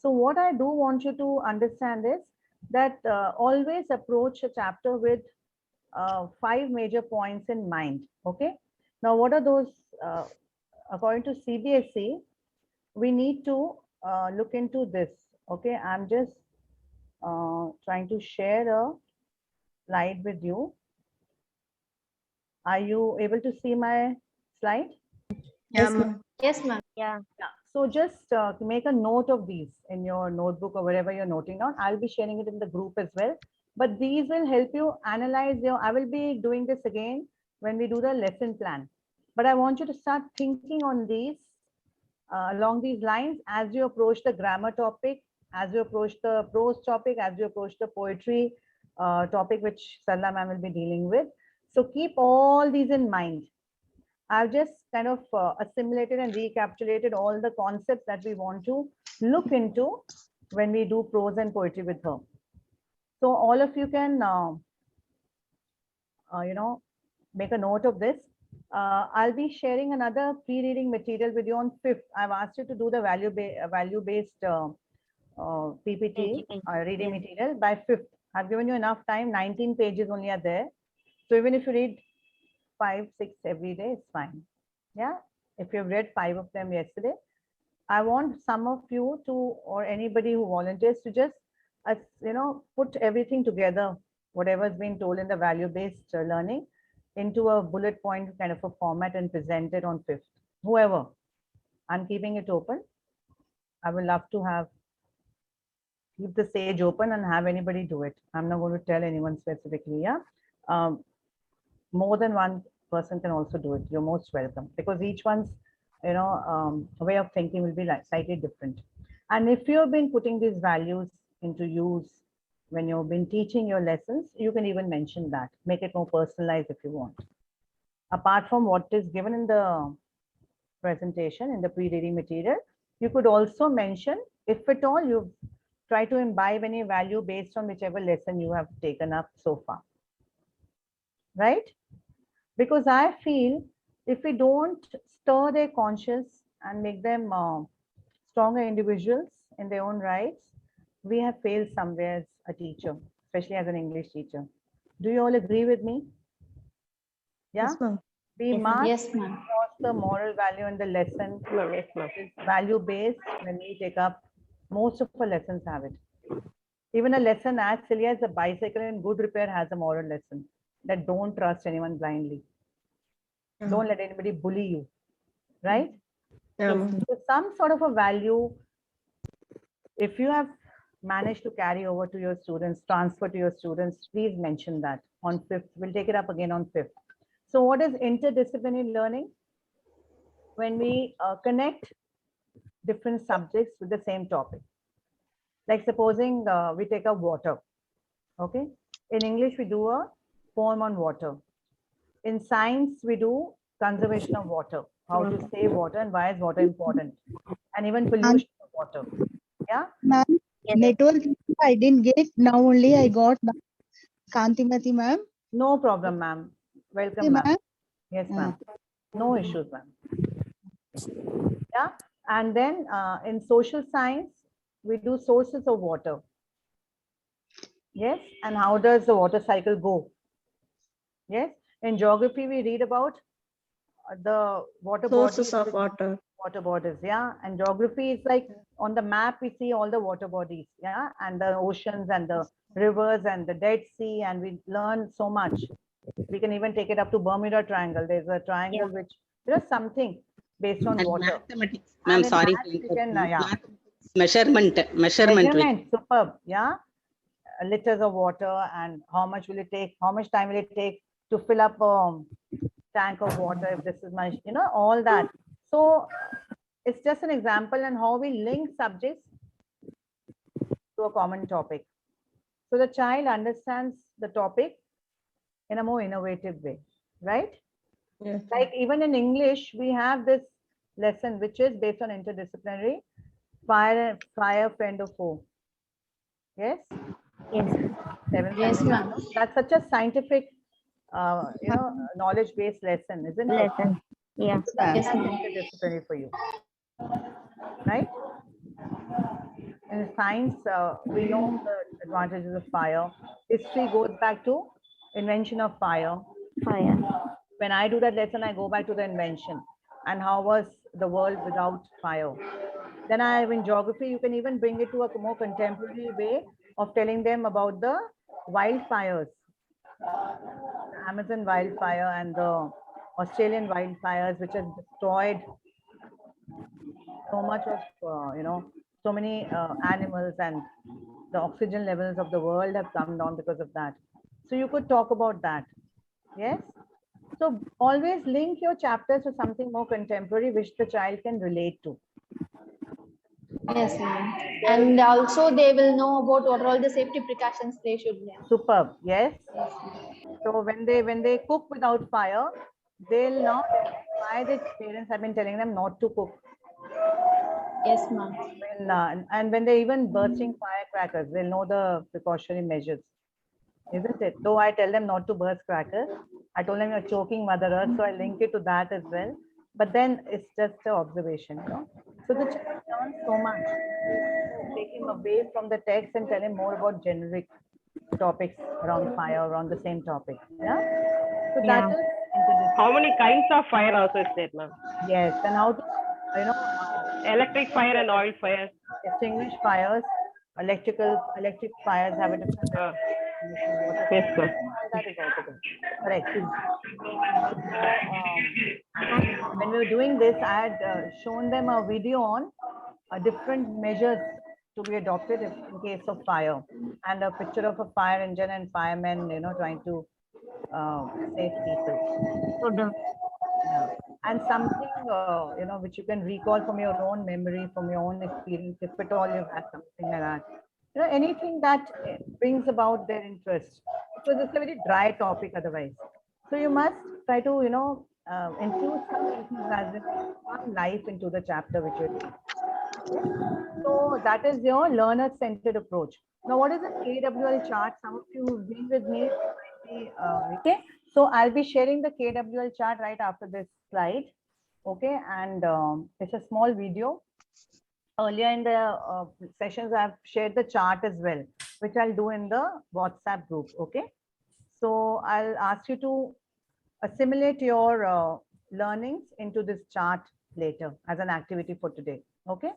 So what I do want you to understand is that always approach a chapter with 5 major points in mind. Okay. Now, what are those? According to CBSE, we need to look into this. Okay. I'm just trying to share a slide with you. Are you able to see my slide? Yes, ma'am. Yes, ma'am. Yeah. Yeah. So just make a note of these in your notebook or wherever you're noting down. I'll be sharing it in the group as well. But these will help you analyze your, I will be doing this again when we do the lesson plan. But I want you to start thinking on these along these lines as you approach the grammar topic, as you approach the prose topic, as you approach the poetry topic, which Sarla ma'am will be dealing with. So keep all these in mind. I've just kind of assimilated and recapitulated all the concepts that we want to look into when we do prose and poetry with her. So all of you can, make a note of this. I'll be sharing another pre-reading material with you on 5th. I've asked you to do the value-based PPT reading material by 5th. I've given you enough time. 19 pages only are there. So even if you read 5, 6 every day, it's fine. Yeah. If you've read 5 of them yesterday, I want some of you to, or anybody who volunteers to just, put everything together, whatever's been told in the value-based learning into a bullet point kind of a format and present it on 5th. Whoever, I'm keeping it open. I would love to keep the stage open and have anybody do it. I'm not going to tell anyone specifically. Yeah. More than one person can also do it. You're most welcome, because each one's way of thinking will be slightly different. And if you've been putting these values into use when you've been teaching your lessons, you can even mention that, make it more personalized if you want. Apart from what is given in the presentation, in the pre-reading material, you could also mention, if at all you've tried to imbibe any value based on whichever lesson you have taken up so far. Right? Because I feel if we don't stir their conscience and make them stronger individuals in their own rights, we have failed somewhere as a teacher, especially as an English teacher. Do you all agree with me? Yeah. Yes, ma'am. We must Yes, ma'am. cross the moral value in the lesson. Yes, ma'am. Value based when we take up. Most of our lessons have it. Even a lesson as silly as a bicycle in good repair has a moral lesson, that don't trust anyone blindly. Don't let anybody bully you, right? So some sort of a value, if you have managed to carry over to your students, transfer to your students, please mention that on 5th. We'll take it up again on 5th. So what is interdisciplinary learning? When we connect different subjects with the same topic. Like supposing we take up water, okay? In English, we do a poem on water. In science, we do conservation of water, how to save water and why is water important, and even pollution of water. Yeah. Ma'am, network I didn't get. Now only I got Kantimati, ma'am. No problem, ma'am. Welcome, ma'am. Yes, ma'am. No issues, ma'am. Yeah. And then in social science, we do sources of water. Yes. And how does the water cycle go? Yes. In geography, we read about the water Sources bodies, of water. water bodies. Yeah. And geography is like on the map, we see all the water bodies. Yeah. And the oceans and the rivers and the Dead Sea. And we learn so much. We can even take it up to Bermuda Triangle. There's a triangle which, there's something based on water. Mathematics. Ma'am, sorry. Measurement. Measurement. Superb. Yeah. Liters of water, and how much will it take? How much time will it take to fill up a tank of water? If this is my, all that. So it's just an example and how we link subjects to a common topic. So the child understands the topic in a more innovative way, right? Yes. Like even in English, we have this lesson which is based on interdisciplinary fire, friend or foe. Yes. Yes. Yes, ma'am. That's such a scientific, knowledge-based lesson, isn't it? Lesson. Yeah. So that's interdisciplinary for you, right? In science, we know the advantages of fire. History goes back to invention of fire. Fire. When I do that lesson, I go back to the invention and how was the world without fire. Then I have in geography, you can even bring it to a more contemporary way of telling them about the wildfires, the Amazon wildfire and the Australian wildfires, which has destroyed so much of, so many animals, and the oxygen levels of the world have come down because of that. So you could talk about that. Yes. So always link your chapters to something more contemporary, which the child can relate to. Yes, ma'am. And also they will know about what are all the safety precautions they should have. Superb. Yes. So when they cook without fire, they'll know why the parents have been telling them not to cook. Yes, ma'am. And when they even bursting firecrackers, they'll know the precautionary measures, isn't it? Though I tell them not to burst crackers, I told them you're choking Mother Earth, so I link it to that as well. But then it's just an observation, So the child learns so much. Take him away from the text and tell him more about generic topics around fire, around the same topic. Yeah. So that is interdisciplinary. How many kinds of fire also is there, ma'am? Yes, and how to Electric fire and oil fire. distinguish fires. Electric fires have a different. Yes, sir. That is also good. Correct. When we were doing this, I had shown them a video on different measures to be adopted in case of fire, and a picture of a fire engine and firemen, trying to save people. Yeah. And something, which you can recall from your own memory, from your own experience, if at all you've had something like that. Anything that brings about their interest, because it's a very dry topic otherwise. So you must try to, infuse some life into the chapter which you're doing. So that is your learner-centered approach. Now, what is a KWL chart? Some of you who've been with me, okay. So I'll be sharing the KWL chart right after this slide. Okay, and it's a small video. Earlier in the sessions, I've shared the chart as well, which I'll do in the WhatsApp group. Okay, so I'll ask you to assimilate your learnings into this chart later as an activity for today. Okay,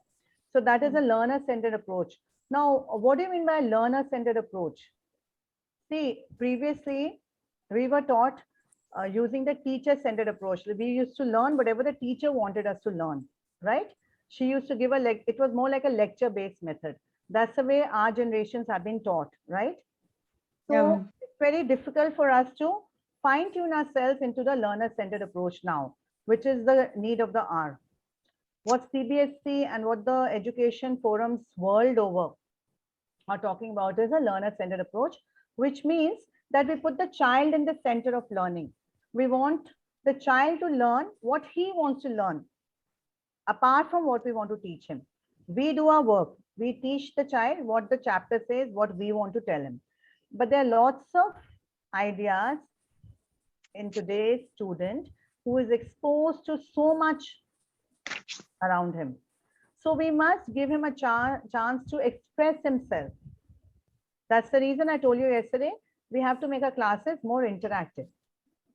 so that is a learner-centered approach. Now, what do you mean by learner-centered approach? See, previously we were taught using the teacher-centered approach. We used to learn whatever the teacher wanted us to learn, right? She used to give it was more like a lecture-based method. That's the way our generations have been taught, right? So it's very difficult for us to fine-tune ourselves into the learner-centered approach now, which is the need of the hour. What CBSE and what the education forums world over are talking about is a learner-centered approach, which means that we put the child in the center of learning. We want the child to learn what he wants to learn, apart from what we want to teach him. We do our work. We teach the child what the chapter says, what we want to tell him. But there are lots of ideas in today's student who is exposed to so much around him. So we must give him a chance to express himself. That's the reason I told you yesterday, we have to make our classes more interactive,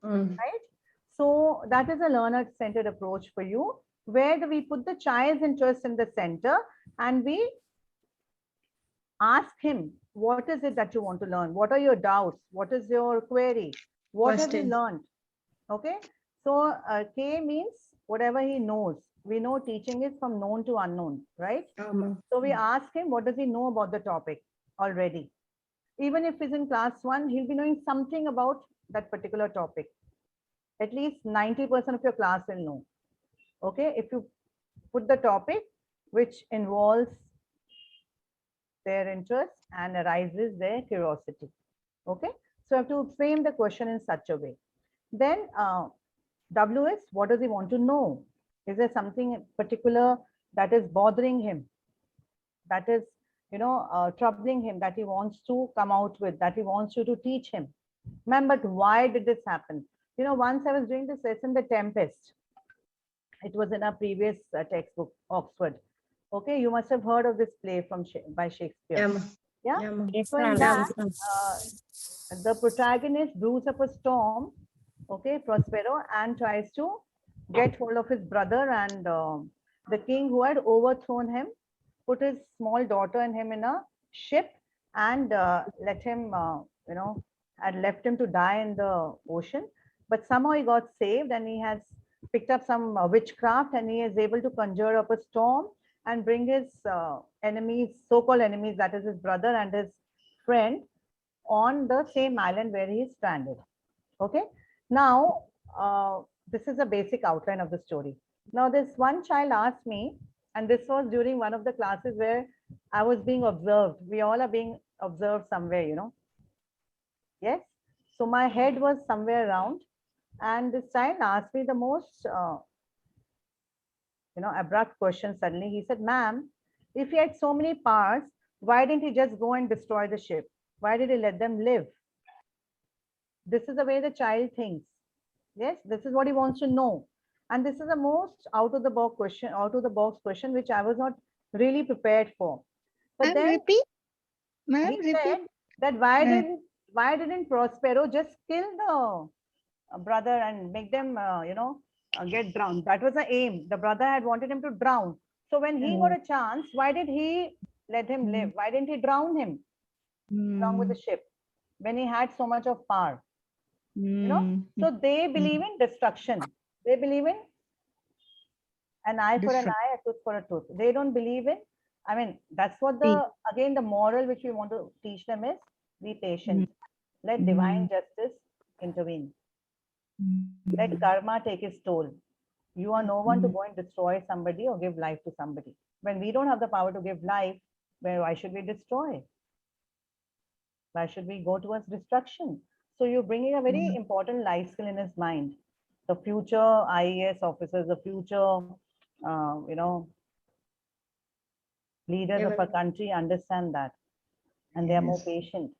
right? So that is a learner-centered approach for you, where we put the child's interest in the center and we ask him, what is it that you want to learn? What are your doubts? What is your query? What have you learned? Okay. So K means whatever he knows. We know teaching is from known to unknown, right? So we ask him, what does he know about the topic already? Even if he's in class 1, he'll be knowing something about that particular topic. At least 90% of your class will know. Okay, if you put the topic which involves their interest and arises their curiosity. Okay, so you have to frame the question in such a way. Then W is, what does he want to know? Is there something particular that is bothering him, that is troubling him, that he wants to come out with, that he wants you to teach him? But why did this happen? Once I was doing this lesson, The Tempest. It was in a previous textbook, Oxford. Okay, you must have heard of this play from by Shakespeare. Yeah, ma'am. Yeah. Yeah, ma'am. Yes, So in ma'am. that, Yes, ma'am. the protagonist brews up a storm, okay, Prospero, and tries to get hold of his brother, and the king who had overthrown him put his small daughter and him in a ship and let him, had left him to die in the ocean. But somehow he got saved and he has picked up some witchcraft and he is able to conjure up a storm and bring his enemies, so-called enemies, that is his brother and his friend, on the same island where he is stranded. Okay. Now, this is a basic outline of the story. Now, this one child asked me, and this was during one of the classes where I was being observed. We all are being observed somewhere, Yes. So my head was somewhere around, and this child asked me the most, abrupt question. Suddenly, he said, "Ma'am, if he had so many powers, why didn't he just go and destroy the ship? Why did he let them live?" This is the way the child thinks. Yes, this is what he wants to know. And this is the most out of the box question, which I was not really prepared for. But Ma'am, then repeat. Ma'am, he repeat. said that why didn't Prospero just kill the brother and make them, get drowned? That was the aim. The brother had wanted him to drown. So when he got a chance, why did he let him live? Why didn't he drown him along with the ship when he had so much of power? So they believe in destruction. They believe in an eye for an eye, a tooth for a tooth. They don't believe in, I mean, that's what again, the moral which we want to teach them is be patient. Let divine justice intervene. Let karma take its toll. You are no one to go and destroy somebody or give life to somebody. When we don't have the power to give life, why should we destroy? Why should we go towards destruction? So you're bringing a very important life skill in his mind. The future IAS officers, the future, leaders of a country understand that, and they are more patient.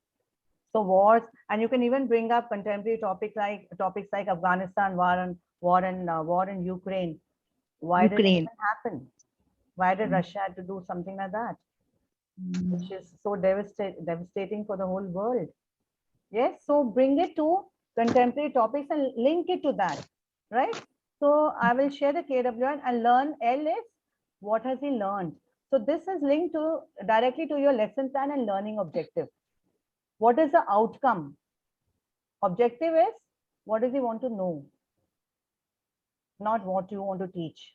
So wars, and you can even bring up contemporary topics like Afghanistan war in Ukraine. Why did it even happen? Why did Russia have to do something like that, which is so devastating for the whole world? Yes, so bring it to contemporary topics and link it to that, right? So I will share the KWN and learn L is what has he learned. So this is linked to directly to your lesson plan and learning objective. What is the outcome? Objective is what does he want to know, not what you want to teach.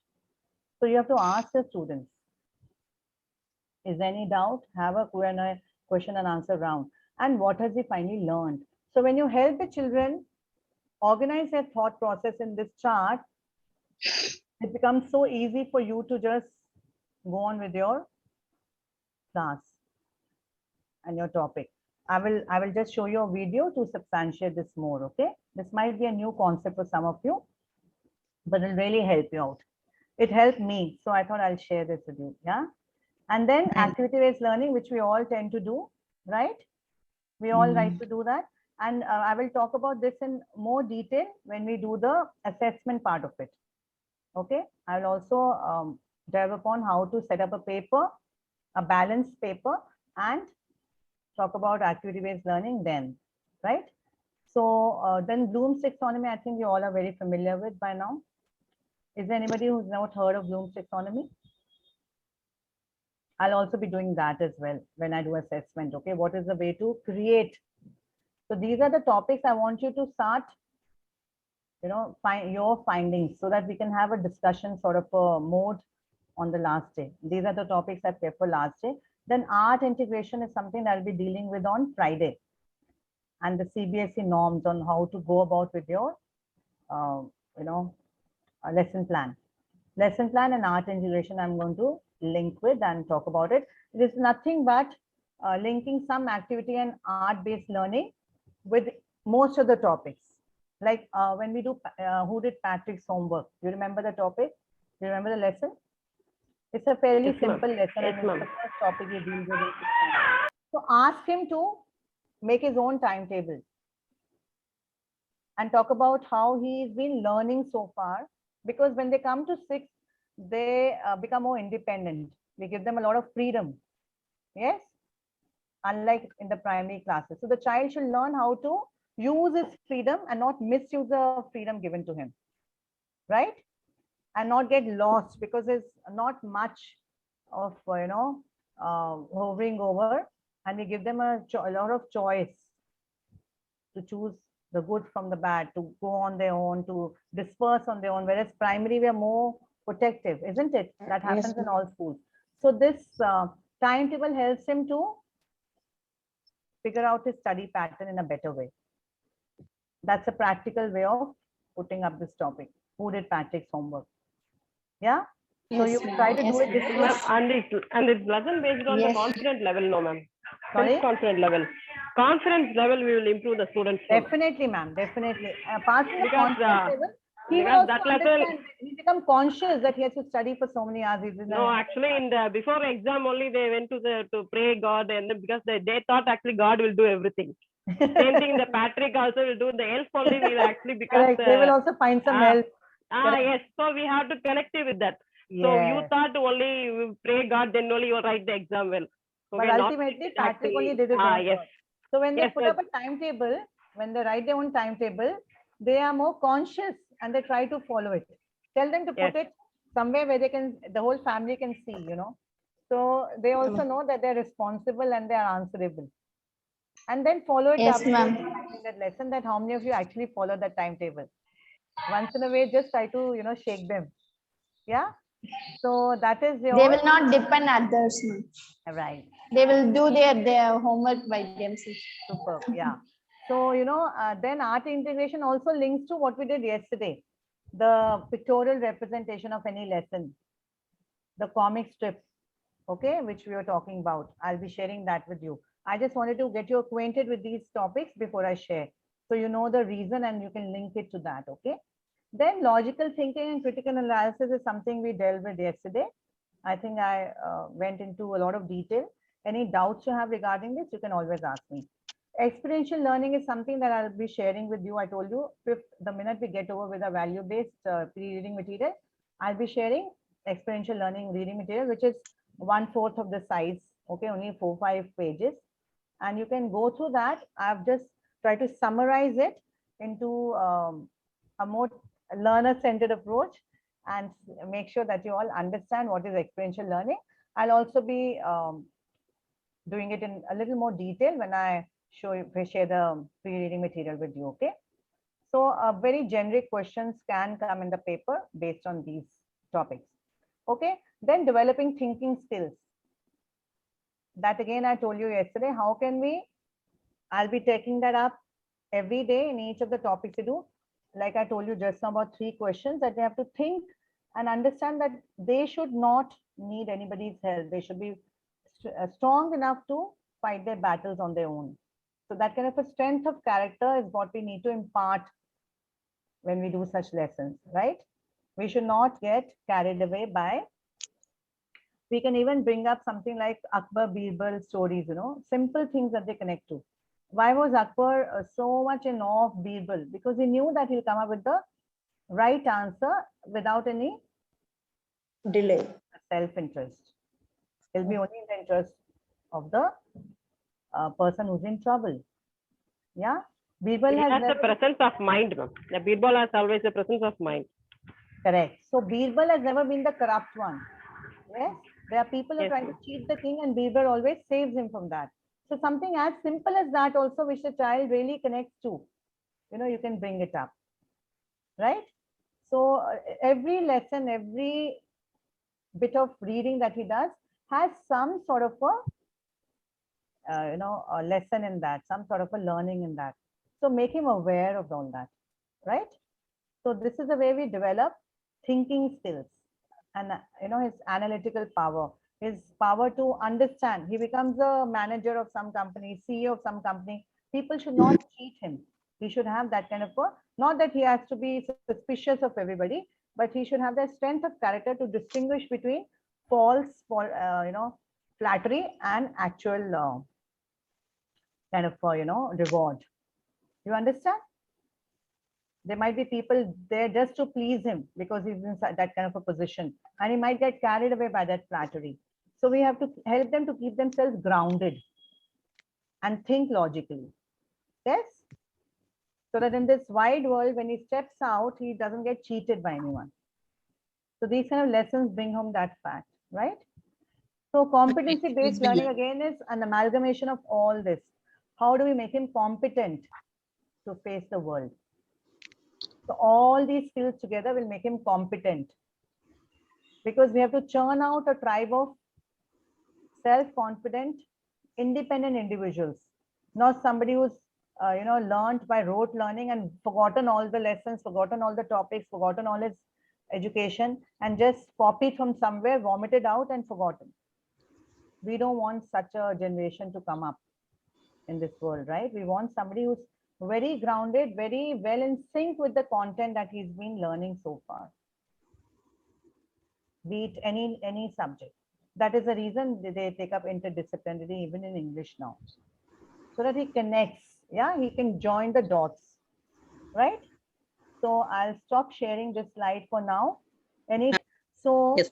So you have to ask the students. Is there any doubt? Have a question and answer round. And what has he finally learned? So when you help the children organize their thought process in this chart, it becomes so easy for you to just go on with your class and your topic. I will just show you a video to substantiate this more. Okay, this might be a new concept for some of you, but it'll really help you out. It helped me, so I thought I'll share this with you. Yeah, and then activity-based learning, which we all tend to do, right? We all like to do that. And I will talk about this in more detail when we do the assessment part of it. Okay, I will also delve upon how to set up a paper, a balanced paper, and talk about activity-based learning then, right? So then Bloom's taxonomy, I think you all are very familiar with by now. Is there anybody who's not heard of Bloom's taxonomy? I'll also be doing that as well when I do assessment. Okay, what is the way to create? So these are the topics I want you to start, find your findings so that we can have a discussion sort of a mode on the last day. These are the topics I kept for last day. Then art integration is something that I'll be dealing with on Friday, and the CBSE norms on how to go about with your, lesson plan. Lesson plan and art integration I'm going to link with and talk about it. It is nothing but linking some activity and art-based learning with most of the topics. Like when we do who did Patrick's homework? You remember the topic? You remember the lesson? It's a fairly simple lesson and it's the first topic you deal with. So ask him to make his own timetable and talk about how he's been learning so far, because when they come to 6th, they become more independent. We give them a lot of freedom. Yes, unlike in the primary classes. So the child should learn how to use his freedom and not misuse the freedom given to him, right? And not get lost because there's not much of hovering over, and we give them a lot of choice to choose the good from the bad, to go on their own, to disperse on their own. Whereas primary, we are more protective, isn't it? That happens in all schools. So this timetable helps him to figure out his study pattern in a better way. That's a practical way of putting up this topic. Who did Patrick's homework? Yeah. So you try to do it this way. And it's lesson based on the Yes. confidence level, no, ma'am. Sorry? Self-confidence level. Confidence level, we will improve the students. Definitely, ma'am. Definitely. Apart from the Because, confidence level, he will because also that level- understand. He become conscious that he has to study for so many hours. He's in No, a- actually, in the before exam only they went to pray God, and then because they thought actually God will do everything. Same thing, the Patrick also will do. The help only will actually because Correct. They will also find some help. Correct. yes. So we have to connect it with that. So you Yes. thought only you pray God, then only you write the exam well. But not ultimately, Patrick actually- only did his own yes. work. So when they Yes, put yes. up a timetable, when they write their own timetable, they are more conscious and they try to follow it. Tell them to put Yes. it somewhere where they can, the whole family can see, you know. So they also know that they're responsible and they are answerable. And then follow it Yes, up ma'am. in that lesson, that how many of you actually follow that timetable. Once in a way, just try to, shake them. Yeah. So that is your They will not depend others, ma'am. right. They will do their homework by themselves. Super. Yeah. So, then art integration also links to what we did yesterday, the pictorial representation of any lesson, the comic strip, okay, which we were talking about. I'll be sharing that with you. I just wanted to get you acquainted with these topics before I share. So you know the reason and you can link it to that, okay? Then logical thinking and critical analysis is something we dealt with yesterday. I think I went into a lot of detail. Any doubts you have regarding this, you can always ask me. Experiential learning is something that I'll be sharing with you. I told you, the minute we get over with a value-based pre-reading material, I'll be sharing experiential learning reading material, which is 1/4 of the size, okay, only 4-5 pages. And you can go through that. I've just tried to summarize it into a more learner-centered approach and make sure that you all understand what is experiential learning. I'll also be doing it in a little more detail when I share the pre-reading material with you, okay? So very generic questions can come in the paper based on these topics, okay? Then developing thinking skills. That again, I told you yesterday, how can we, I'll be taking that up every day in each of the topics we do. Like I told you just now about 3 questions that they have to think and understand that they should not need anybody's help. They should be strong enough to fight their battles on their own. So that kind of a strength of character is what we need to impart when we do such lessons, right? We should not get carried away by, we can even bring up something like Akbar Birbal stories, simple things that they connect to. Why was Akbar so much in awe of Birbal? Because he knew that he'll come up with the right answer without any delay. self-interest. It'll be only in the interest of the person who's in trouble. Yeah. Birbal He has a never, presence of mind, ma'am. The Birbal has always a presence of mind. correct. So Birbal has never been the corrupt one. Yes. There are people who are Yes, trying to cheat the king and Birbal always saves him from that. So something as simple as that also, which the child really connects to, you can bring it up, right? So every lesson, every bit of reading that he does has some sort of a lesson in that, some sort of a learning in that. So make him aware of all that, right? So this is the way we develop thinking skills and his analytical power, his power to understand. He becomes a manager of some company, CEO of some company. People should not cheat him. He should have that kind of not that he has to be suspicious of everybody, but he should have that strength of character to distinguish between false, flattery and actual kind of, reward. You understand? There might be people there just to please him because he's in that kind of a position, and he might get carried away by that flattery. So we have to help them to keep themselves grounded and think logically. Yes? So that in this wide world, when he steps out, he doesn't get cheated by anyone. So these kind of lessons bring home that fact, right? So competency-based learning again is an amalgamation of all this. How do we make him competent to face the world? So all these skills together will make him competent, because we have to churn out a tribe of self-confident, independent individuals, not somebody who's learned by rote learning and forgotten all the lessons, forgotten all the topics, forgotten all his education, and just copied from somewhere, vomited out and forgotten. We don't want such a generation to come up in this world, right? We want somebody who's very grounded, very well in sync with the content that he's been learning so far, be it any subject. That is the reason they take up interdisciplinary even in English now, so that he connects. Yeah, he can join the dots, right? So I'll stop sharing this slide for now. So Yes.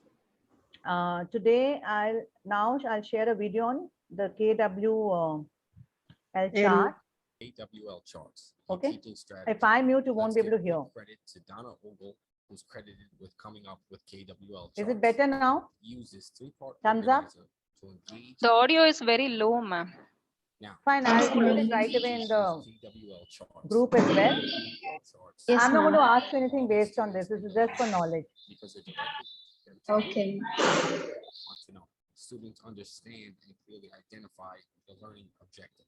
today I'll share a video on the KWL chart. KWL charts. Okay. Teaching strategy. If I mute, you won't Let's be able to give hear. big credit to Donna Ogle, who's credited with coming up with KWL charts. Is it better now? Uses three-part Thumbs up. organizer to engage. The audio is very low, ma'am. Now, Fine, I'll put it right away in the KWL charts. group as well. Charts. Yes, I'm not going ma'am. to ask you anything based on this. This is just for knowledge. Because they're directed Okay. want to know. Students understand and clearly identify the learning objective.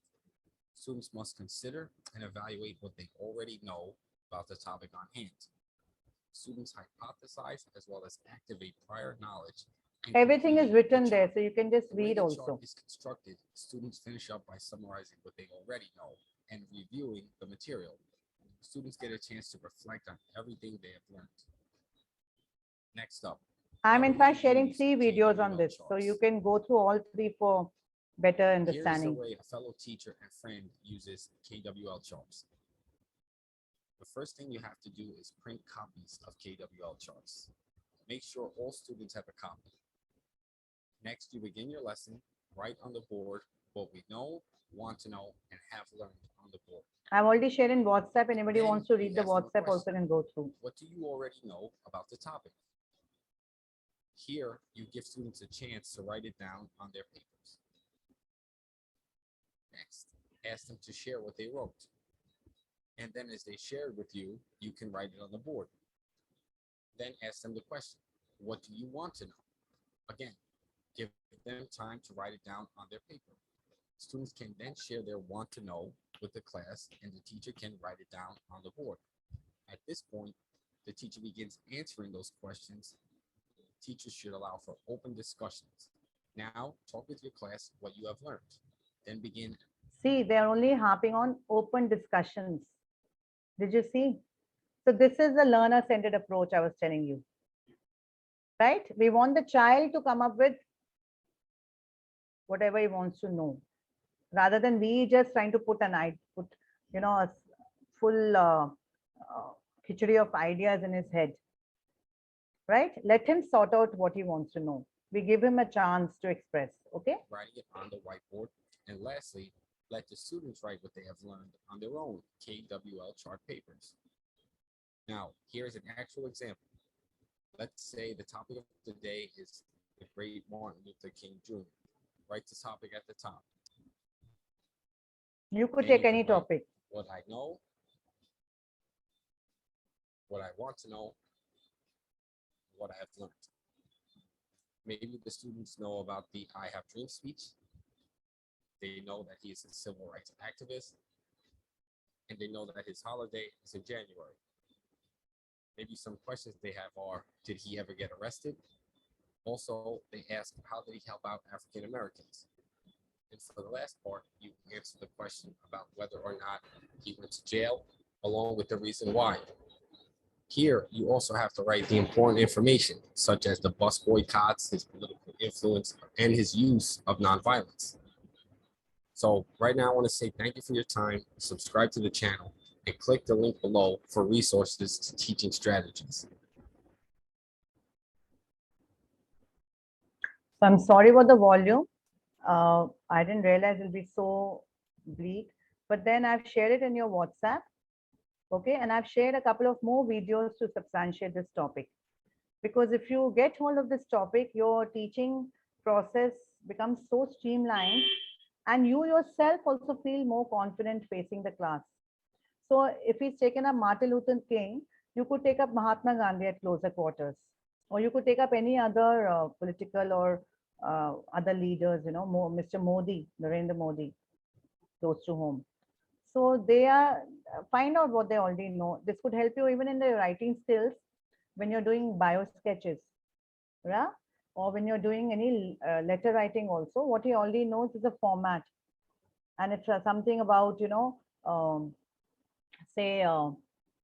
Students must consider and evaluate what they already know about the topic on hand. Students hypothesize as well as activate prior knowledge. and Everything is complete the written there, chart. so you can just The way read the also. chart is constructed, students finish up by summarizing what they already know and reviewing the material. Students get a chance to reflect on everything they have learned. Next up. I'm how in do fact you sharing use 3 videos on KWL this, so you charts? can go through all 3 for better Here's the understanding. way a fellow teacher and friend uses KWL charts. The first thing you have to do is print copies of KWL charts. Make sure all students have a copy. Next, you begin your lesson, write on the board what we know, want to know, and have learned on the board. I've already shared in WhatsApp. Anybody Then wants to you read the ask them a WhatsApp also question. can go through. What do you already know about the topic? Here, you give students a chance to write it down on their papers. Next, ask them to share what they wrote. And then as they shared with you, you can write it on the board. Then ask them the question, what do you want to know? Again, give them time to write it down on their paper. Students can then share their want to know with the class, and the teacher can write it down on the board. At this point, the teacher begins answering those questions. Teachers should allow for open discussions. Now, talk with your class what you have learned. Then begin. See, they're only harping on open discussions. Did you see? So this is the learner-centered approach I was telling you. Right? We want the child to come up with whatever he wants to know, rather than we just trying to put a full khichdi of ideas in his head. Right? Let him sort out what he wants to know. We give him a chance to express. Okay? Writing it on the whiteboard. And lastly, let the students write what they have learned on their own KWL chart papers. Now, here's an actual example. Let's say the topic of the day is the great Martin Luther King Jr. Write the topic at the top. You could Then take you can any write topic. What I know, what I want to know, what I have learned. Maybe the students know about the I Have Dreams speech. They know that he is a civil rights activist, and they know that his holiday is in January. Maybe some questions they have are, did he ever get arrested? Also, they ask, how did he help out African Americans? And for the last part, you answer the question about whether or not he went to jail, along with the reason why. Here, you also have to write the important information, such as the bus boycotts, his political influence, and his use of nonviolence. So right now, I want to say thank you for your time, subscribe to the channel, and click the link below for resources to teaching strategies. So I'm sorry about the volume. I didn't realize it'll be so bleak, but then I've shared it in your WhatsApp. Okay, and I've shared a couple of more videos to substantiate this topic. Because if you get hold of this topic, your teaching process becomes so streamlined, and you yourself also feel more confident facing the class. So if he's taken up Martin Luther King, you could take up Mahatma Gandhi at closer quarters, or you could take up any other political or other leaders, Mr. Modi, Narendra Modi, close to home. So they are, find out what they already know. This could help you even in the writing skills when you're doing bio sketches, yeah? Or when you're doing any letter writing also, what he already knows is the format. And it's something about, say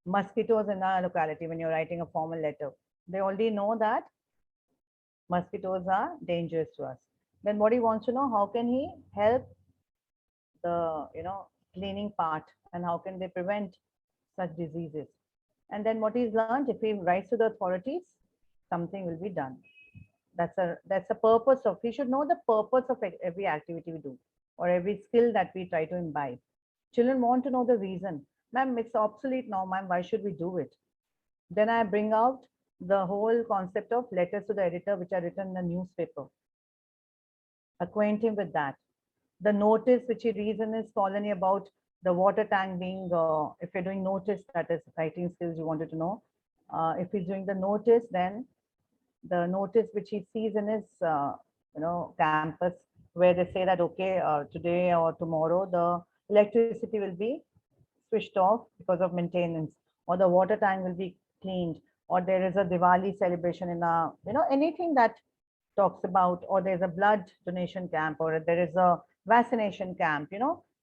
mosquitoes in our locality when you're writing a formal letter. They already know that mosquitoes are dangerous to us. Then what he wants to know, how can he help the, cleaning part, and how can they prevent such diseases? And then what he's learned, if he writes to the authorities, something will be done. That's a purpose of, he should know the purpose of every activity we do, or every skill that we try to imbibe. Children want to know the reason. Ma'am, it's obsolete now, ma'am, why should we do it? Then I bring out the whole concept of letters to the editor, which are written in the newspaper. Acquaint him with that. The notice which he reads in his colony about the water tank being, if you're doing notice, that is writing skills you wanted to know. If he's doing the notice, then the notice which he sees in his, campus, where they say that, okay, today or tomorrow, the electricity will be switched off because of maintenance, or the water tank will be cleaned, or there is a Diwali celebration in a, anything that talks about, or there's a blood donation camp, or there is a vaccination camp.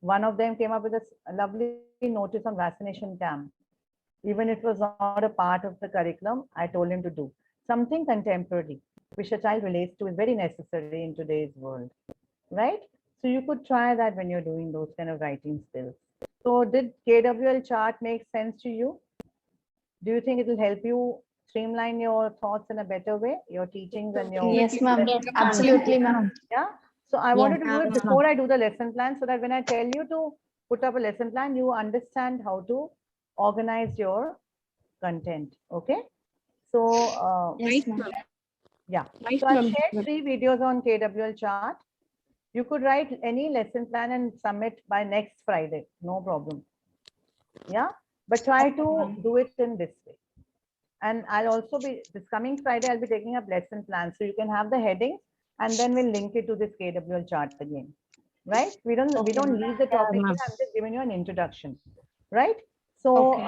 One of them came up with a lovely notice on vaccination camp. Even if it was not a part of the curriculum, I told him to do something contemporary, which a child relates to, is very necessary in today's world, right? So you could try that when you're doing those kind of writing skills. So did KWL chart make sense to you? Do you think it will help you streamline your thoughts in a better way, your teachings and your... Yes, ma'am. Absolutely, ma'am. Yeah. So I wanted to do it before I do the lesson plan, so that when I tell you to put up a lesson plan, you understand how to organize your content. Okay. So Yes, ma'am. yeah. So I've shared 3 videos on KWL chart. You could write any lesson plan and submit by next Friday. No problem. Yeah. But try to do it in this way. And I'll also be, this coming Friday, I'll be taking up lesson plans. So you can have the heading, and then we'll link it to this KWL chart again. Right? We don't leave the topic here. I'm just giving you an introduction. Right? So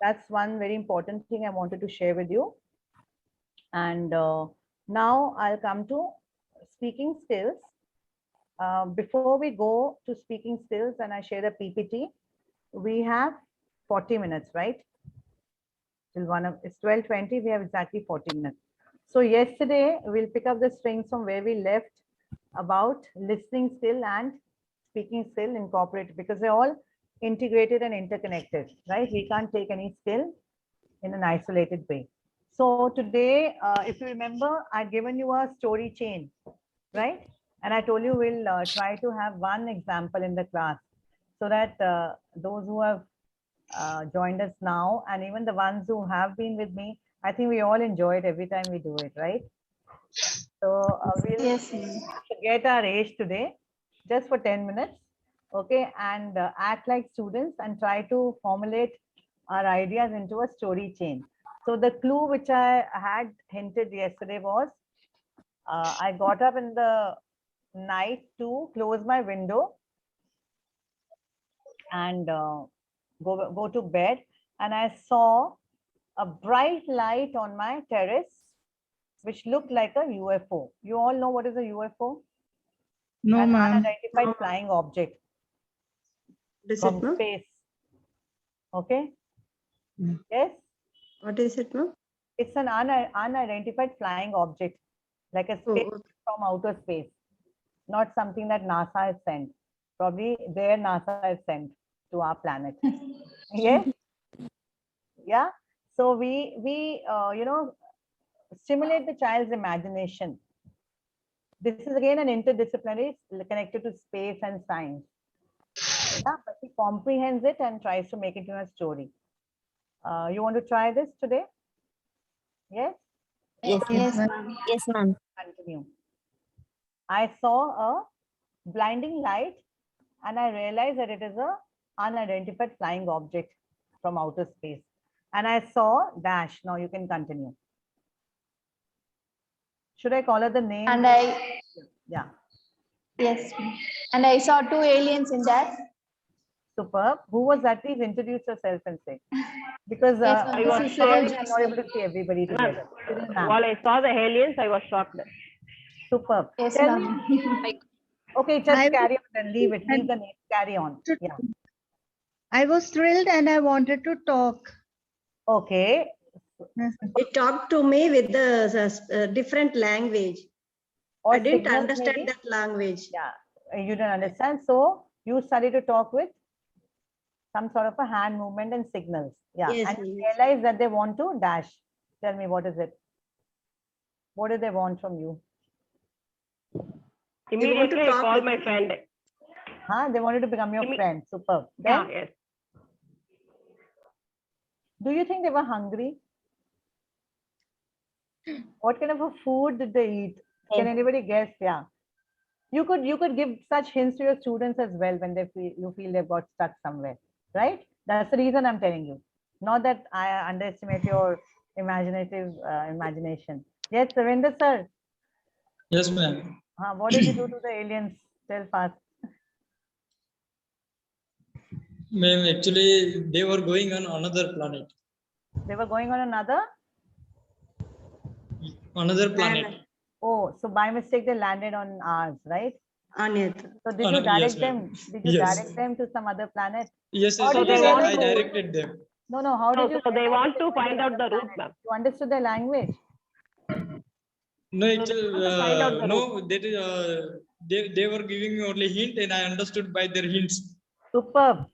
that's one very important thing I wanted to share with you. And now I'll come to speaking skills. Before we go to speaking skills and I share the PPT, we have 40 minutes, right? It's 12:20, we have exactly 40 minutes. So yesterday, we'll pick up the strings from where we left about listening skill and speaking skill incorporated, because they're all integrated and interconnected, right? We can't take any skill in an isolated way. So today, if you remember, I'd given you a story chain, right? And I told you we'll try to have one example in the class, so that those who have joined us now, and even the ones who have been with me, I think we all enjoy it every time we do it, right? So we'll forget our age today, just for 10 minutes, okay? And act like students and try to formulate our ideas into a story chain. So the clue which I had hinted yesterday was, I got up in the night to close my window and go to bed, and I saw a bright light on my terrace, which looked like a UFO. You all know what is a UFO? No, An ma'am. unidentified flying object from space. Okay. Yes. What is it, no? It's an unidentified flying object, like a space from outer space, not something that NASA has sent. Probably their NASA has sent to our planet. Yes. Yeah. So we stimulate the child's imagination. This is again an interdisciplinary connected to space and science. Yeah, but he comprehends it and tries to make it into a story. You want to try this today? Yes? Yes, Yes, ma'am. ma'am. Yes, ma'am. Continue. I saw a blinding light and I realized that it is a unidentified flying object from outer space. And I saw dash. Now you can continue. Should I call her the name? And I, Yeah, yes, ma'am. And I saw two aliens in that. superb. Who was that? Please introduce yourself and say. Because Yes, ma'am. I This was is shocked. I'm not able to see everybody Ma'am, together. Ma'am. while I saw the aliens, I was shocked. Superb. Yes, Tell me. ma'am. Okay, just I carry on and leave it. Leave the name. Carry on. Yeah. I was thrilled and I wanted to talk. Okay. It talked to me with the different language. Or I didn't signals understand maybe? that language. Yeah. You didn't understand. So you study to talk with some sort of a hand movement and signals. Yeah. Yes, And you yes. realize that they want to dash. Tell me, what is it? What do they want from you? Immediately, I talk called with my me. friend. Huh? They wanted to become your friend. Superb. Yeah, Then, yes. do you think they were hungry? What kind of a food did they eat? Can Yes. anybody guess? Yeah. You could give such hints to your students as well when you feel they've got stuck somewhere, right? That's the reason I'm telling you. Not that I underestimate your imaginative imagination. Yes, Surrender sir. Yes, ma'am. What did you do to the aliens? Tell fast. Ma'am, actually, they were going on another planet. They were going on another. Another planet. Oh, so by mistake they landed on ours, right? Anyata. So did you direct Yes, them? ma'am. Did you Yes. direct them to some other planet? Yes, How yes, did they you yes, want I realize? to- directed them. No. How did you? So they realize want that to they were find on out other the route, planet? ma'am. You understood their language? No, So they actually, want to find out the route. no, they were giving me only hint and I understood by their hints. Superb.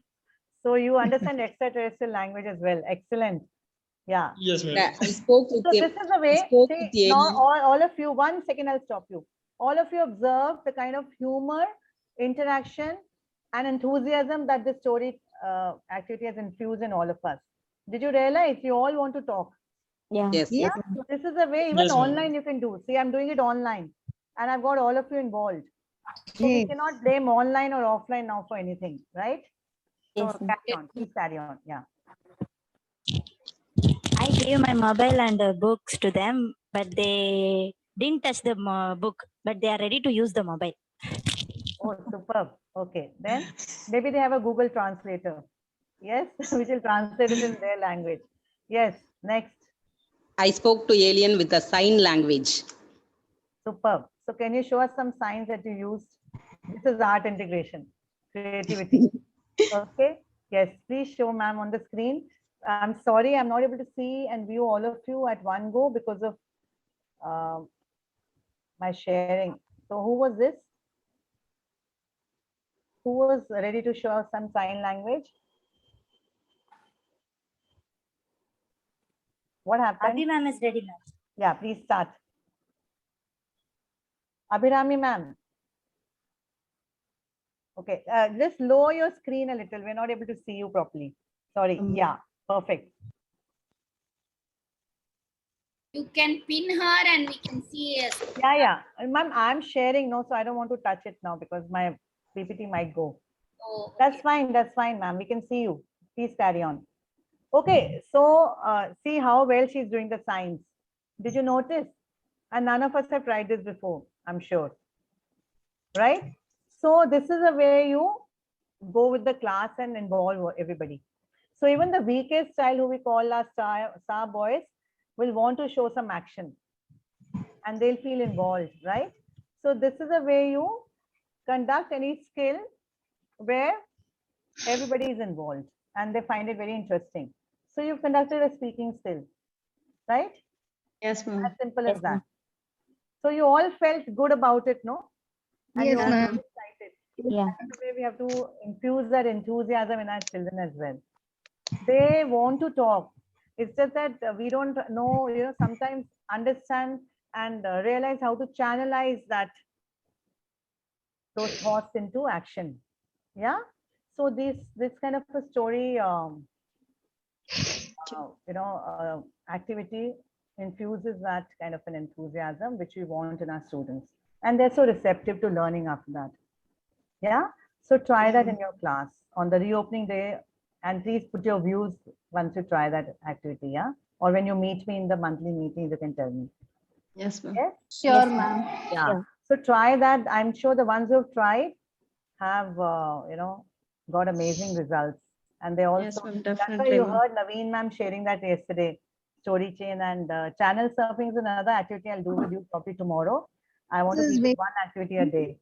So you understand extraterrestrial language as well. Excellent. Yeah. Yes, ma'am. Yeah, I spoke with So the, this is the I way. spoke See, with the now alien. all of you, 1 second, I'll stop you. All of you observe the kind of humor, interaction, and enthusiasm that the story activity has infused in all of us. Did you realize you all want to talk? Yeah. Yes. Yeah. So this is the way even Yes, ma'am. online you can do. See, I'm doing it online and I've got all of you involved. So we Yes. cannot blame online or offline now for anything, right? So Yes, ma'am. carry on, please carry on. Yeah. I gave my mobile and books to them, but they didn't touch the book, but they are ready to use the mobile. Oh, superb. Okay. Then maybe they have a Google translator. Yes, which will translate it in their language. Yes. Next. I spoke to alien with a sign language. Superb. So can you show us some signs that you used? This is art integration, creativity. Okay. Yes, please show ma'am on the screen. I'm sorry, I'm not able to see and view all of you at one go because of my sharing. So who was this? Who was ready to show us some sign language? What happened? Abhi ma'am is ready, ma'am. Yeah, please start. Abhirami ma'am. Okay, just lower your screen a little. We're not able to see you properly. Sorry. Yeah, perfect. You can pin her and we can see it. Yeah. Ma'am, I'm sharing no, so I don't want to touch it now because my PPT might go. Oh, That's fine, ma'am. We can see you. Please carry on. Okay, so see how well she's doing the signs. Did you notice? And none of us have tried this before, I'm sure. Right? So this is a way you go with the class and involve everybody. So even the weakest child who we call our star boys will want to show some action and they'll feel involved, right? So this is a way you conduct any skill where everybody is involved and they find it very interesting. So you've conducted a speaking skill, right? Yes, ma'am. As simple as that. So you all felt good about it, no? And Yes, you all ma'am. felt excited. Yeah. That's the way we have to infuse that enthusiasm in our children as well. They want to talk. It's just that we don't know, sometimes understand and realize how to channelize that those thoughts into action. Yeah. So this kind of a story, activity infuses that kind of an enthusiasm which we want in our students, and they're so receptive to learning after that. Yeah. So try that in your class on the reopening day, and please put your views once you try that activity. Yeah. Or when you meet me in the monthly meetings, you can tell me. Yes, ma'am. Yes. Sure, ma'am. Yeah. Sure. So try that. I'm sure the ones who've tried have, got amazing results. And they also, Yes, ma'am, that's why definitely, you ma'am. heard Naveen ma'am sharing that yesterday. Story chain and channel surfing is another activity I'll do with you probably tomorrow. I want to This is keep it very- one activity a day.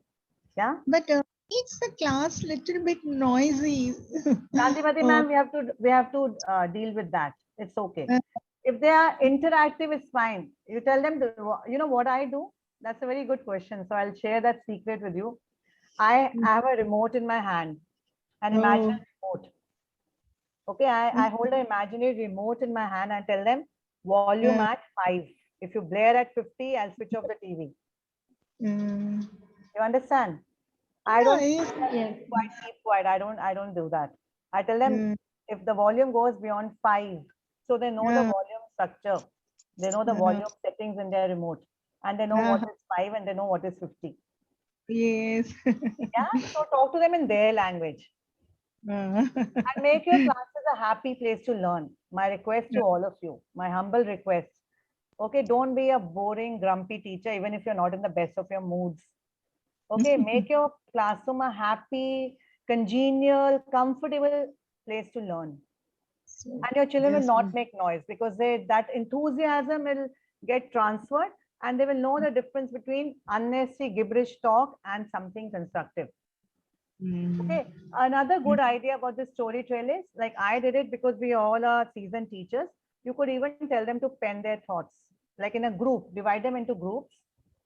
Yeah. But it's the class little bit noisy. Kantimati ma'am, we have to deal with that. It's okay. If they are interactive, it's fine. You tell them to, you know what I do? That's a very good question. So I'll share that secret with you. I have a remote in my hand, an imaginary remote. Okay, I hold an imaginary remote in my hand and tell them volume at 5. If you blare at 50, I'll switch off the TV. You understand? I don't keep quiet. I don't do that. I tell them if the volume goes beyond 5, so they know the volume structure. They know the volume settings in their remote, and they know what is 5 and they know what is 50. Yes. Yeah. So talk to them in their language. And make your classes a happy place to learn. My request to all of you, my humble request. Okay, don't be a boring, grumpy teacher, even if you're not in the best of your moods. Okay, make your classroom a happy, congenial, comfortable place to learn. And your children will not make noise because that enthusiasm will get transferred and they will know the difference between unnecessary gibberish talk and something constructive. Okay, another good idea about this story trail is, like I did it because we all are seasoned teachers. You could even tell them to pen their thoughts, like in a group, divide them into groups.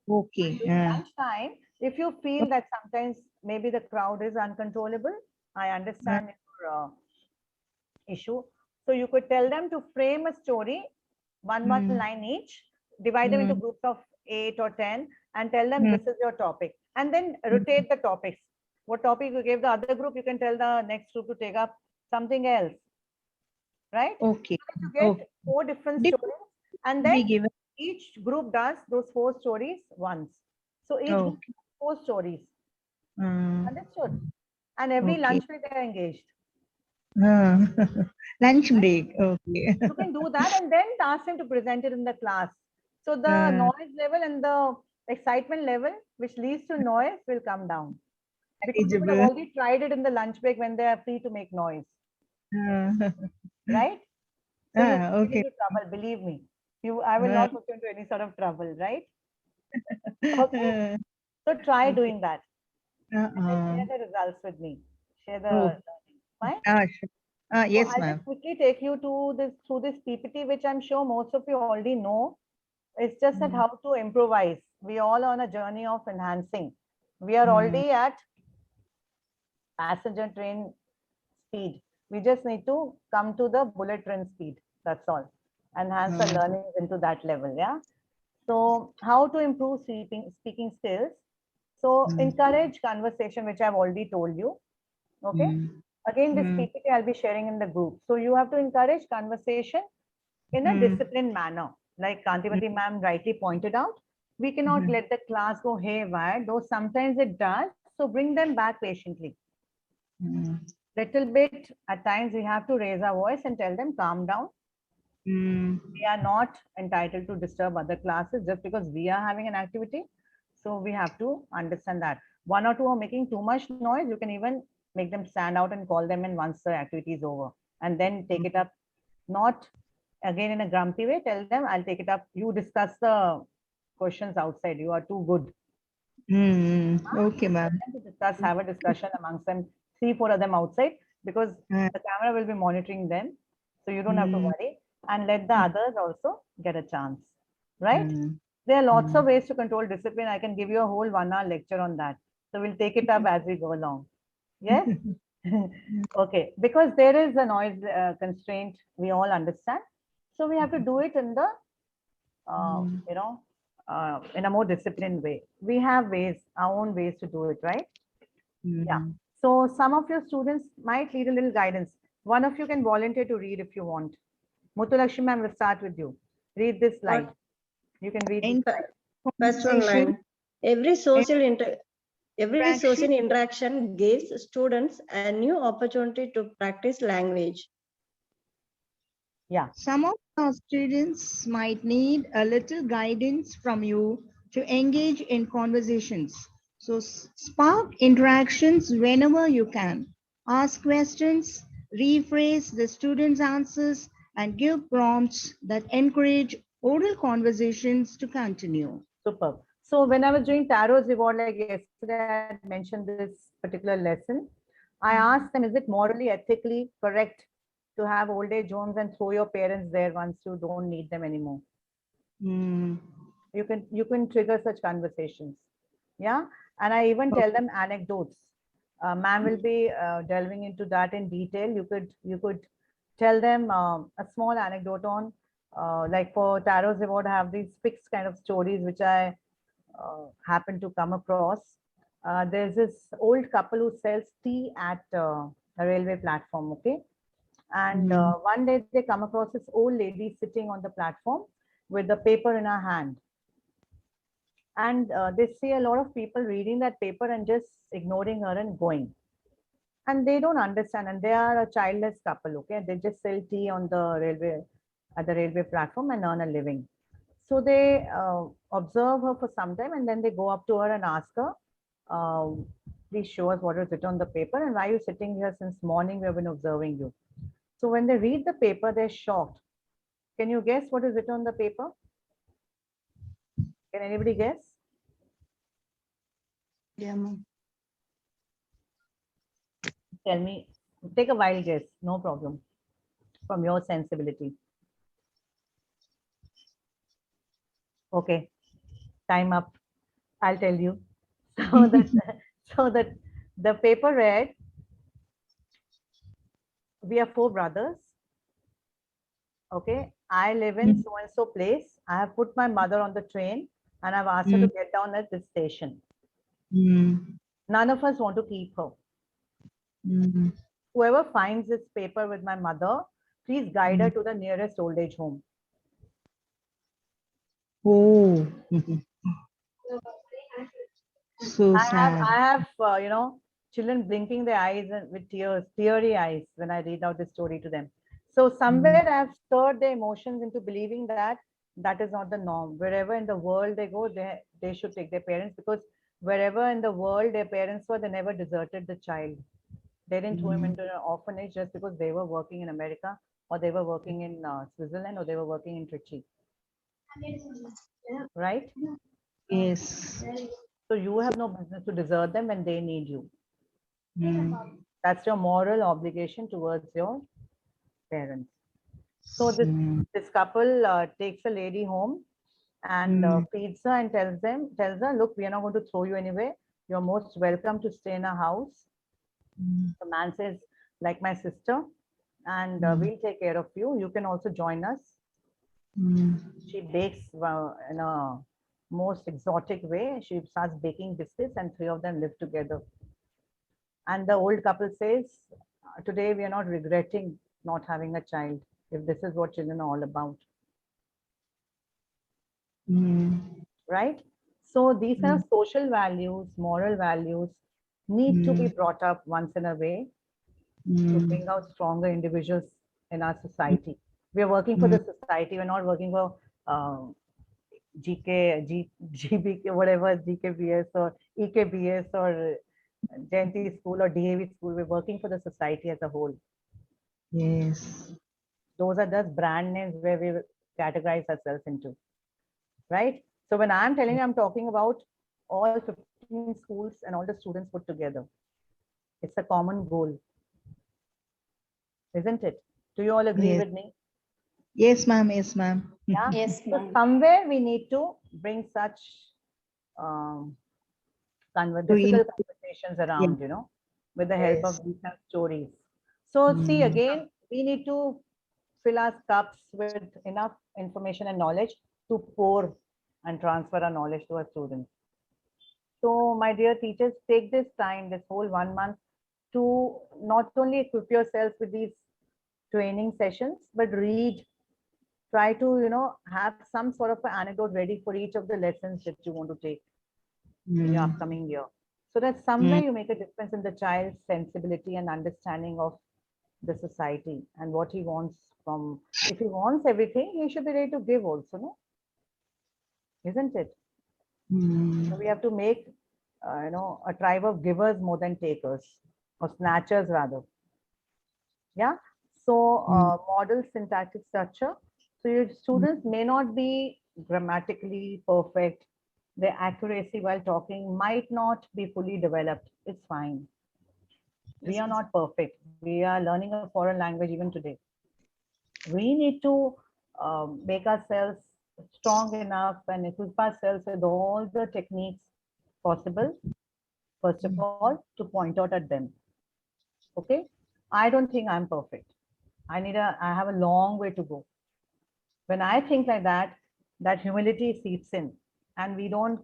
Okay. Lunchtime, if you feel that sometimes maybe the crowd is uncontrollable, I understand your issue. So you could tell them to frame a story, one line each, divide them into groups of 8 or 10, and tell them this is your topic, and then rotate the topics. What topic you gave the other group, you can tell the next group to take up something else, right? Okay. You get 4 different stories, and then each group does those 4 stories once. So each group 4 stories. Understood? And every lunch break they are engaged. Lunch break. Okay. You can do that and then ask them to present it in the class. So the noise level and the excitement level, which leads to noise, will come down. Because you would have already tried it in the lunch break when they are free to make noise. Right? So you won't get into trouble, believe me. I will not put you into any sort of trouble, right? Okay. So try doing that. Share the results with me. Share the fine. Yes, I'll ma'am. just quickly take you to this through this PPT, which I'm sure most of you already know. It's just that how to improvise. We all on a journey of enhancing. We are already at passenger train speed. We just need to come to the bullet train speed. That's all. Enhance the learning into that level. Yeah. So how to improve speaking skills? So encourage conversation, which I've already told you. Okay. Again, this PPT I'll be sharing in the group. So you have to encourage conversation in a disciplined manner. Like Kantimati ma'am rightly pointed out, we cannot let the class go haywire, though sometimes it does. So bring them back patiently. Little bit, at times we have to raise our voice and tell them, calm down. We are not entitled to disturb other classes just because we are having an activity. So we have to understand that. 1 or 2 are making too much noise. You can even make them stand out and call them in once the activity is over. And then take it up, not again in a grumpy way. Tell them, I'll take it up. You discuss the questions outside. You are too good. Okay, ma'am. Discuss, have a discussion amongst them, 3, 4 of them outside, because the camera will be monitoring them. So you don't have to worry, and let the others also get a chance, right? There are lots of ways to control discipline. I can give you a whole 1-hour lecture on that. So we'll take it up as we go along. Yes? Okay, because there is a noise constraint, we all understand. So we have to do it in the, in a more disciplined way. We have ways, our own ways to do it, right? Yeah. So some of your students might need a little guidance. One of you can volunteer to read if you want. Mutulakshmi ma'am, will start with you. Read this slide. You can read this slide. First one line. Every social interaction gives students a new opportunity to practice language. Yeah. Some of our students might need a little guidance from you to engage in conversations. So spark interactions whenever you can. Ask questions, rephrase the students' answers, and give prompts that encourage oral conversations to continue. Superb. So when I was doing Tarot's reward, like yesterday, I had mentioned this particular lesson. I asked them, is it morally, ethically correct to have old age homes and throw your parents there once you don't need them anymore? You can trigger such conversations. Yeah. And I even tell them anecdotes. Ma'am will be delving into that in detail. You could tell them a small anecdote on, like for Tarot's reward, I have these fixed kind of stories which I happen to come across. There's this old couple who sells tea at a railway platform, okay? And one day they come across this old lady sitting on the platform with the paper in her hand. And they see a lot of people reading that paper and just ignoring her and going. And they don't understand, and they are a childless couple, okay? They just sell tea on the railway, at the railway platform and earn a living. So they observe her for some time, and then they go up to her and ask her, please show us what is written on the paper, and why are you sitting here since morning? We have been observing you. So when they read the paper, they're shocked. Can you guess what is written on the paper? Can anybody guess? Yeah, ma'am. Tell me, take a wild guess, no problem, from your sensibility. Okay, time up. I'll tell you. So that the paper read, we are 4 brothers. Okay, I live in so and so place. I have put my mother on the train and I've asked her to get down at this station. None of us want to keep her. Whoever finds this paper with my mother, please guide her to the nearest old age home. Oh, so I sad. have you know, children blinking their eyes and with tears, teary eyes when I read out the story to them. So somewhere I've stirred their emotions into believing that that is not the norm. Wherever in the world they go, they should take their parents, because wherever in the world their parents were, they never deserted the child. They didn't throw him into an orphanage just because they were working in America, or they were working in Switzerland, or they were working in Trichy. Right? Yes. So you have no business to desert them when they need you. That's your moral obligation towards your parents. So this couple takes a lady home and feeds her and tells her, look, we are not going to throw you anywhere. You're most welcome to stay in our house. The man says, like my sister, and we'll take care of you. You can also join us. She bakes in a most exotic way. She starts baking biscuits and 3 of them live together. And the old couple says, today we are not regretting not having a child, if this is what children are all about. Right? So these kind of social values, moral values need to be brought up once in a way to bring out stronger individuals in our society. We are working for the society. We're not working for GBK, whatever, GKBS or EKBS or Jayanti school or DAV school. We're working for the society as a whole. Yes. Those are just brand names where we categorize ourselves into. Right? So when I'm telling you, I'm talking about all 15 schools and all the students put together. It's a common goal. Isn't it? Do you all agree with me? Yes, ma'am. Yes, ma'am. Yeah. Yes, So somewhere we need to bring such difficult conversations around, you know, with the help of these kind of stories. So see, again, we need to fill our cups with enough information and knowledge to pour and transfer our knowledge to our students. So my dear teachers, take this time, this whole 1 month, to not only equip yourself with these training sessions, but read. Try to, have some sort of an anecdote ready for each of the lessons that you want to take in your upcoming year. So that somewhere you make a difference in the child's sensibility and understanding of the society and what he wants from, if he wants everything, he should be ready to give also, no? Isn't it? So we have to make, a tribe of givers more than takers, or snatchers rather. Yeah. So model syntactic structure. So your students may not be grammatically perfect. Their accuracy while talking might not be fully developed. It's fine. We are not perfect. We are learning a foreign language even today. We need to make ourselves strong enough and equip ourselves with all the techniques possible, first of all, to point out at them. Okay? I don't think I'm perfect. I have a long way to go. When I think like that, that humility seeps in, and we don't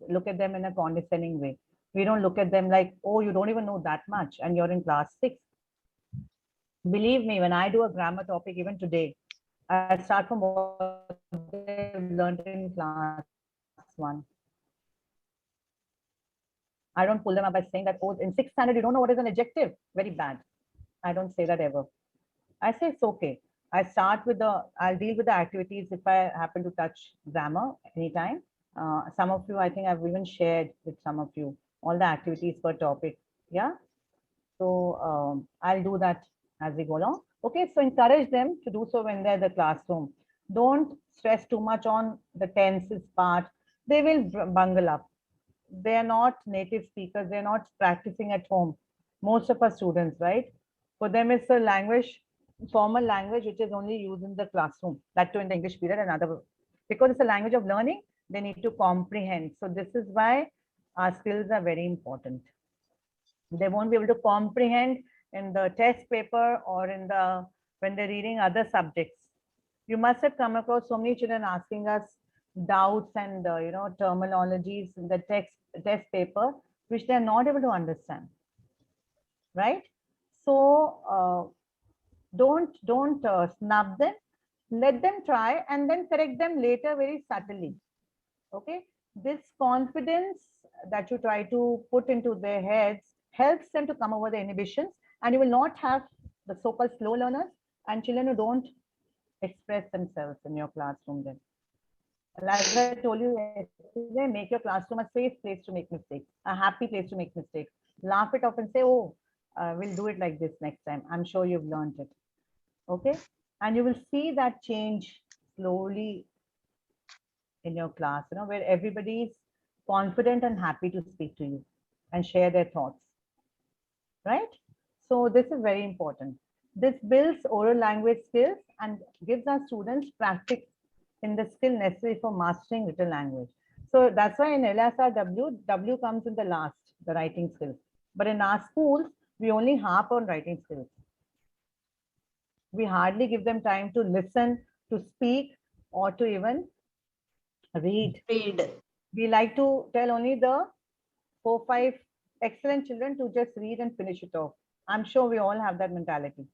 look at them in a condescending way. We don't look at them like, oh, you don't even know that much and you're in class 6. Believe me, when I do a grammar topic, even today, I start from what they've learned in class 1. I don't pull them up by saying that, oh, in 6th standard, you don't know what is an adjective. Very bad. I don't say that ever. I say it's okay. I'll deal with the activities if I happen to touch grammar anytime. Some of you, I think I've even shared with some of you all the activities per topic. Yeah. So I'll do that as we go along. Okay. So encourage them to do so when they're in the classroom. Don't stress too much on the tenses part. They will bungle up. They're not native speakers. They're not practicing at home. Most of our students, right? For them, it's a language, formal language, which is only used in the classroom, that too in the English period and other, because it's a language of learning, they need to comprehend. So this is why our skills are very important. They won't be able to comprehend in the test paper or when they're reading other subjects. You must have come across so many children asking us doubts and terminologies in the test paper, which they're not able to understand, right? So don't snub them. Let them try and then correct them later very subtly. Okay, this confidence that you try to put into their heads helps them to come over the inhibitions, and you will not have the so-called slow learners and children who don't express themselves in your classroom. Then, as I told you yesterday, make your classroom a safe place to make mistakes, a happy place to make mistakes. Laugh it off and say, oh, we'll do it like this next time. I'm sure you've learned it. Okay, and you will see that change slowly in your class, where everybody is confident and happy to speak to you and share their thoughts, right? So this is very important. This builds oral language skills and gives our students practice in the skill necessary for mastering written language. So that's why in LSR W comes in the last, the writing skills. But in our schools, we only harp on writing skills. We hardly give them time to listen, to speak, or to even read. We like to tell only the 4, 5 excellent children to just read and finish it off. I'm sure we all have that mentality.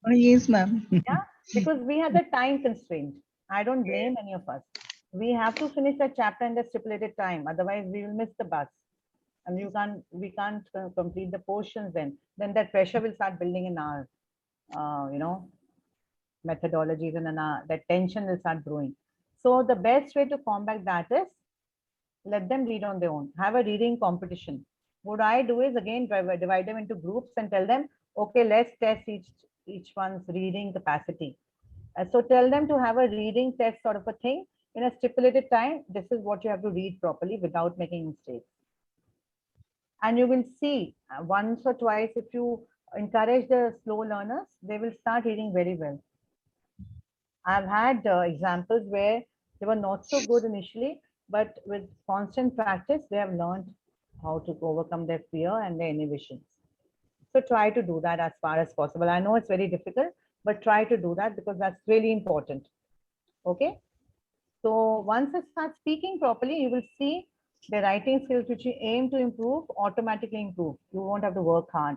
Oh, yes, ma'am. Yeah, because we have the time constraint. I don't blame any of us. We have to finish the chapter in the stipulated time. Otherwise, we will miss the bus, and we can't complete the portions. Then that pressure will start building in our, methodologies, and then that tension will start growing. So the best way to combat that is let them read on their own. Have a reading competition. What I do is again divide them into groups and tell them, okay, let's test each one's reading capacity. So tell them to have a reading test sort of a thing in a stipulated time. This is what you have to read properly without making mistakes. And you will see once or twice, if you encourage the slow learners, they will start reading very well. I've had examples where they were not so good initially, but with constant practice, they have learned how to overcome their fear and their inhibitions. So try to do that as far as possible. I know it's very difficult, but try to do that because that's really important. Okay. So once they start speaking properly, you will see the writing skills which you aim to improve automatically improve. You won't have to work hard.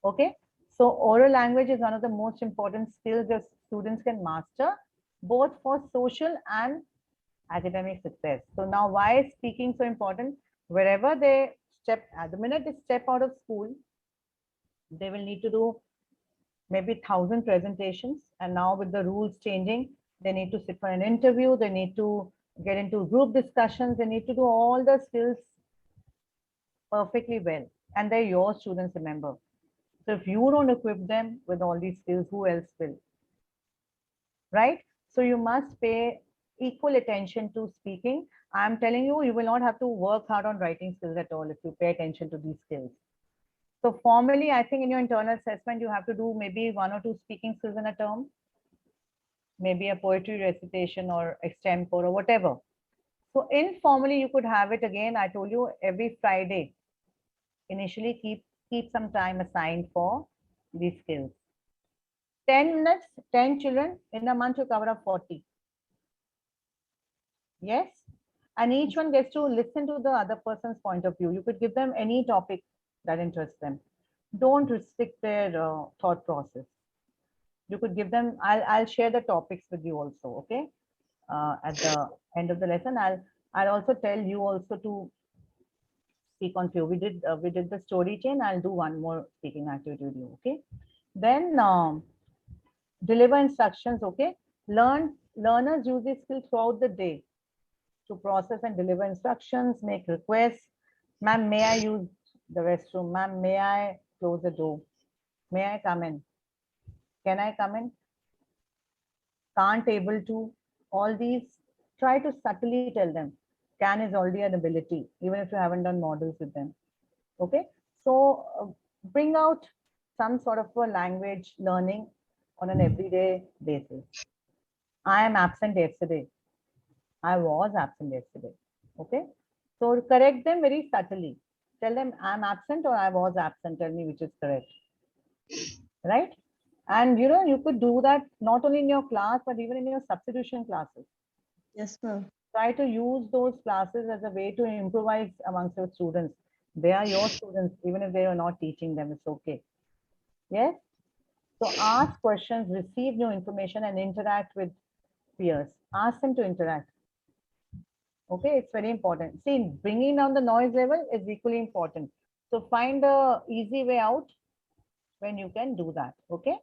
Okay. So oral language is one of the most important skills that students can master, both for social and academic success. So now why is speaking so important? Wherever they step, at the minute they step out of school, they will need to do maybe 1,000 presentations. And now with the rules changing, they need to sit for an interview, they need to get into group discussions, they need to do all the skills perfectly well. And they're your students, remember. So if you don't equip them with all these skills, who else will? Right? So you must pay equal attention to speaking. I'm telling you, you will not have to work hard on writing skills at all if you pay attention to these skills. So formally, I think in your internal assessment, you have to do maybe 1 or 2 speaking skills in a term, maybe a poetry recitation or extempore or whatever. So informally, you could have it again. I told you every Friday. Initially, keep some time assigned for these skills. 10 minutes, 10 children in a month, you cover up 40. Yes. And each one gets to listen to the other person's point of view. You could give them any topic that interests them. Don't restrict their thought process. You could give them, I'll share the topics with you also, okay? At the end of the lesson, I'll also tell you also to speak on few. We did the story chain. I'll do one more speaking activity with you, okay? Then deliver instructions, okay? Learners use this skill throughout the day to process and deliver instructions, make requests. Ma'am, may I use the restroom? Ma'am, may I close the door? May I come in? Can I come in? Can't able to. All these, try to subtly tell them. Can is already an ability, even if you haven't done models with them. Okay, so bring out some sort of a language learning on an everyday basis. I am absent yesterday. I was absent yesterday. Okay, so correct them very subtly. Tell them I'm absent or I was absent. Tell me which is correct. Right? And you know, you could do that not only in your class, but even in your substitution classes. Yes, ma'am. Try to use those classes as a way to improvise amongst your students. They are your students, even if they are not teaching them, it's okay. Yes? So ask questions, receive new information, and interact with peers. Ask them to interact. Okay, it's very important. See, bringing down the noise level is equally important. So find a easy way out when you can do that. Okay?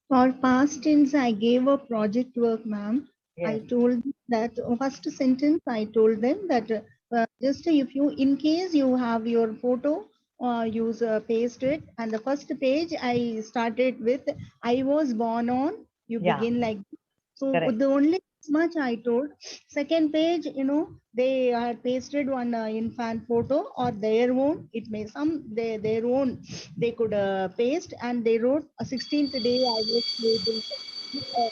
For past tense, I gave a project work, ma'am. Yes. I told that first sentence, I told them that just if you, in case you have your photo, use paste it. And the first page, I started with, I was born on, you Yeah. begin like, so Correct. the only much I told. Second page, you know, they had pasted one infant photo or their own. It may some their own they could paste, and they wrote a 16th day I was creating.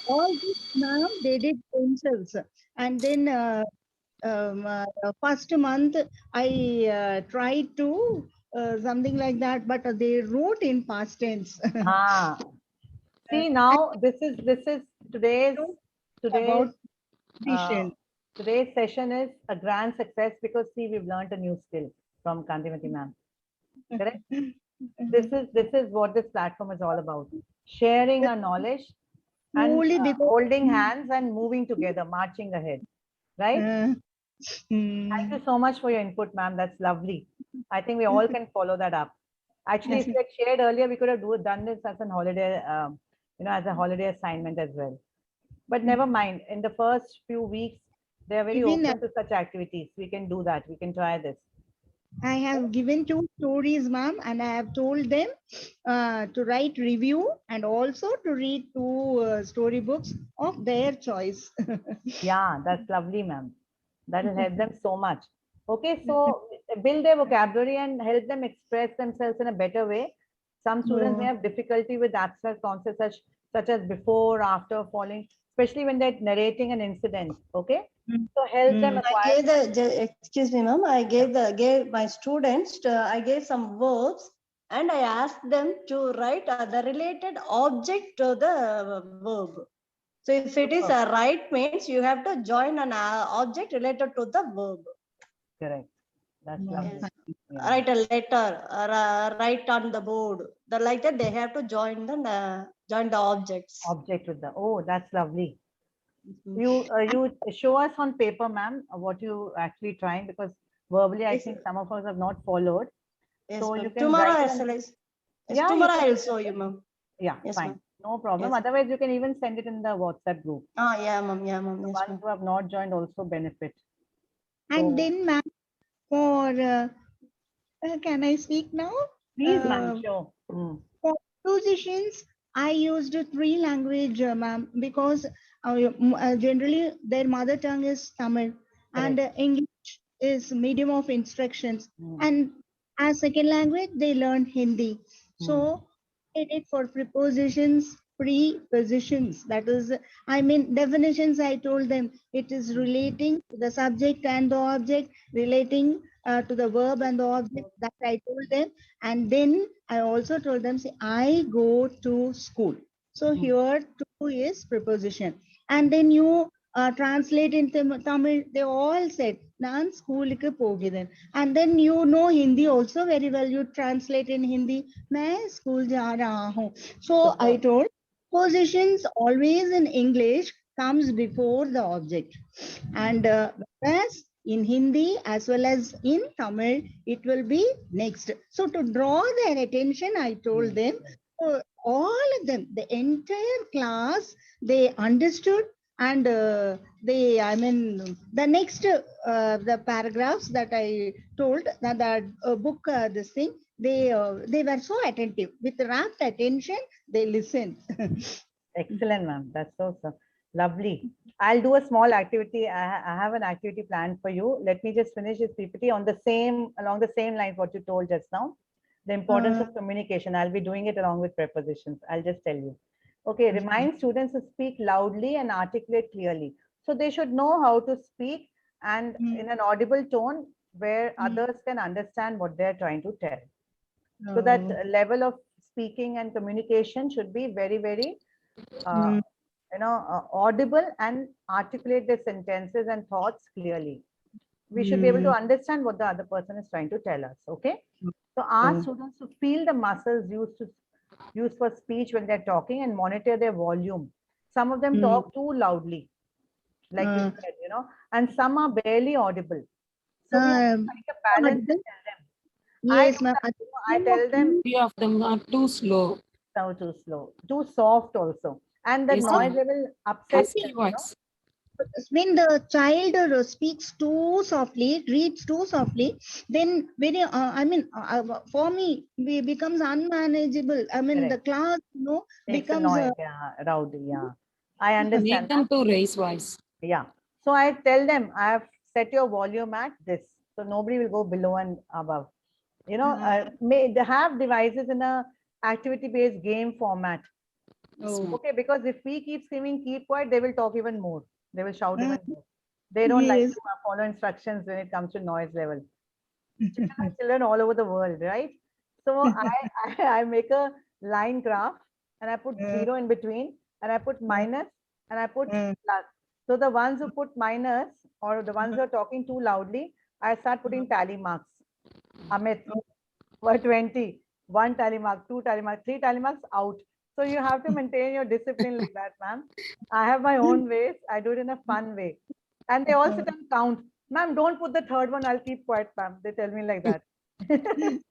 All this, ma'am, they did themselves. And then first month I tried to something like that, but they wrote in past tense. Ah. See, now this is today's About uh, vision. today's session is a grand success because see, we've learned a new skill from Kantimati ma'am. Correct? This is what this platform is all about. Sharing our knowledge and Only because holding hands and moving together, marching ahead. Right? Thank you so much for your input, ma'am. That's lovely. I think we all can follow that up. Actually, if you had shared earlier, we could have done this as a holiday, as a holiday assignment as well. But never mind. In the first few weeks, they are very Even, open to such activities. We can do that. We can try this. I have given 2 stories, ma'am, and I have told them to write review and also to read 2 storybooks of their choice. Yeah, that's lovely, ma'am. That will help them so much. Okay, so build their vocabulary and help them express themselves in a better way. Some students may have difficulty with abstract concepts such as before, after, following, especially when they're narrating an incident. Okay, so help them acquire. Excuse me, ma'am. I gave my students. I gave some verbs, and I asked them to write the related object to the verb. So if it is a right means you have to join an object related to the verb. Correct. That's lovely. Yeah. Write a letter or write on the board. Like that they have to join the objects. Object with the, oh, that's lovely. You show us on paper, ma'am, what you actually trying, because verbally I Yes, think some of us have not followed. Yes, So ma'am. you can Tomorrow write as on- well as Yeah, tomorrow you I can- will show you, ma'am. Yeah, Yes, fine. ma'am. No problem. Yes. Otherwise, you can even send it in the WhatsApp group. Ah, yeah, ma'am. Yeah, ma'am. The Yes, ones ma'am. who have not joined also benefit. And So- then, ma'am, for can I speak now? Please, ma'am, sure. For positions, I used 3 language, ma'am, because generally their mother tongue is Tamil and English is medium of instructions. And as second language, they learn Hindi. So I did for prepositions, prepositions. That is, I mean, definitions. I told them it is relating to the subject and the object, relating to the verb and the object. That I told them. And then I also told them, see, I go to school. So here 2 is preposition. And then you translate in Tamil, they all said, Nan school ke pogiden. And then you know Hindi also very well. You translate in Hindi, Main school ja raha hu. So I told, positions always in English comes before the object. And whereas in Hindi as well as in Tamil, it will be next. So to draw their attention, I told them, all of them, the entire class, they understood. And I mean, the next, the paragraphs that I told, that book, this thing, they were so attentive. With rapt attention, they listened. Excellent, ma'am. That's so lovely. I'll do a small activity. I have an activity planned for you. Let me just finish this PPT on the same, along the same lines what you told just now. The importance of communication. I'll be doing it along with prepositions. I'll just tell you. Okay, remind students to speak loudly and articulate clearly. So they should know how to speak and in an audible tone where others can understand what they're trying to tell. So that level of speaking and communication should be very, very audible and articulate their sentences and thoughts clearly. We should be able to understand what the other person is trying to tell us. Okay. So ask students to feel the muscles used for speech when they're talking and monitor their volume. Some of them talk too loudly, like you said, and some are barely audible. So we have to find a balance and tell them. Yes, ma'am. I tell them. Few of them are too slow. No, too slow, too soft also. And the noise level upsets them, When the child speaks too softly, reads too softly, then very, for me, it becomes unmanageable. I mean, the class, becomes rowdy. Yeah, I understand. Make them to raise voice. Yeah. So I tell them, I have set your volume at this, so nobody will go below and above. They have devices in a activity-based game format. Okay, because if we keep screaming, keep quiet, they will talk even more. They will shout even more. They don't like to follow instructions when it comes to noise level. Children all over the world, right? So I make a line graph and I put 0 in between and I put minus and I put plus. So the ones who put minus or the ones who are talking too loudly, I start putting tally marks. Amit, for 20, 1 tally mark, 2 tally mark, 3 tally marks, out. So you have to maintain your discipline like that, ma'am. I have my own ways. I do it in a fun way. And they all sit and count. Ma'am, don't put the third one. I'll keep quiet, ma'am. They tell me like that. Okay.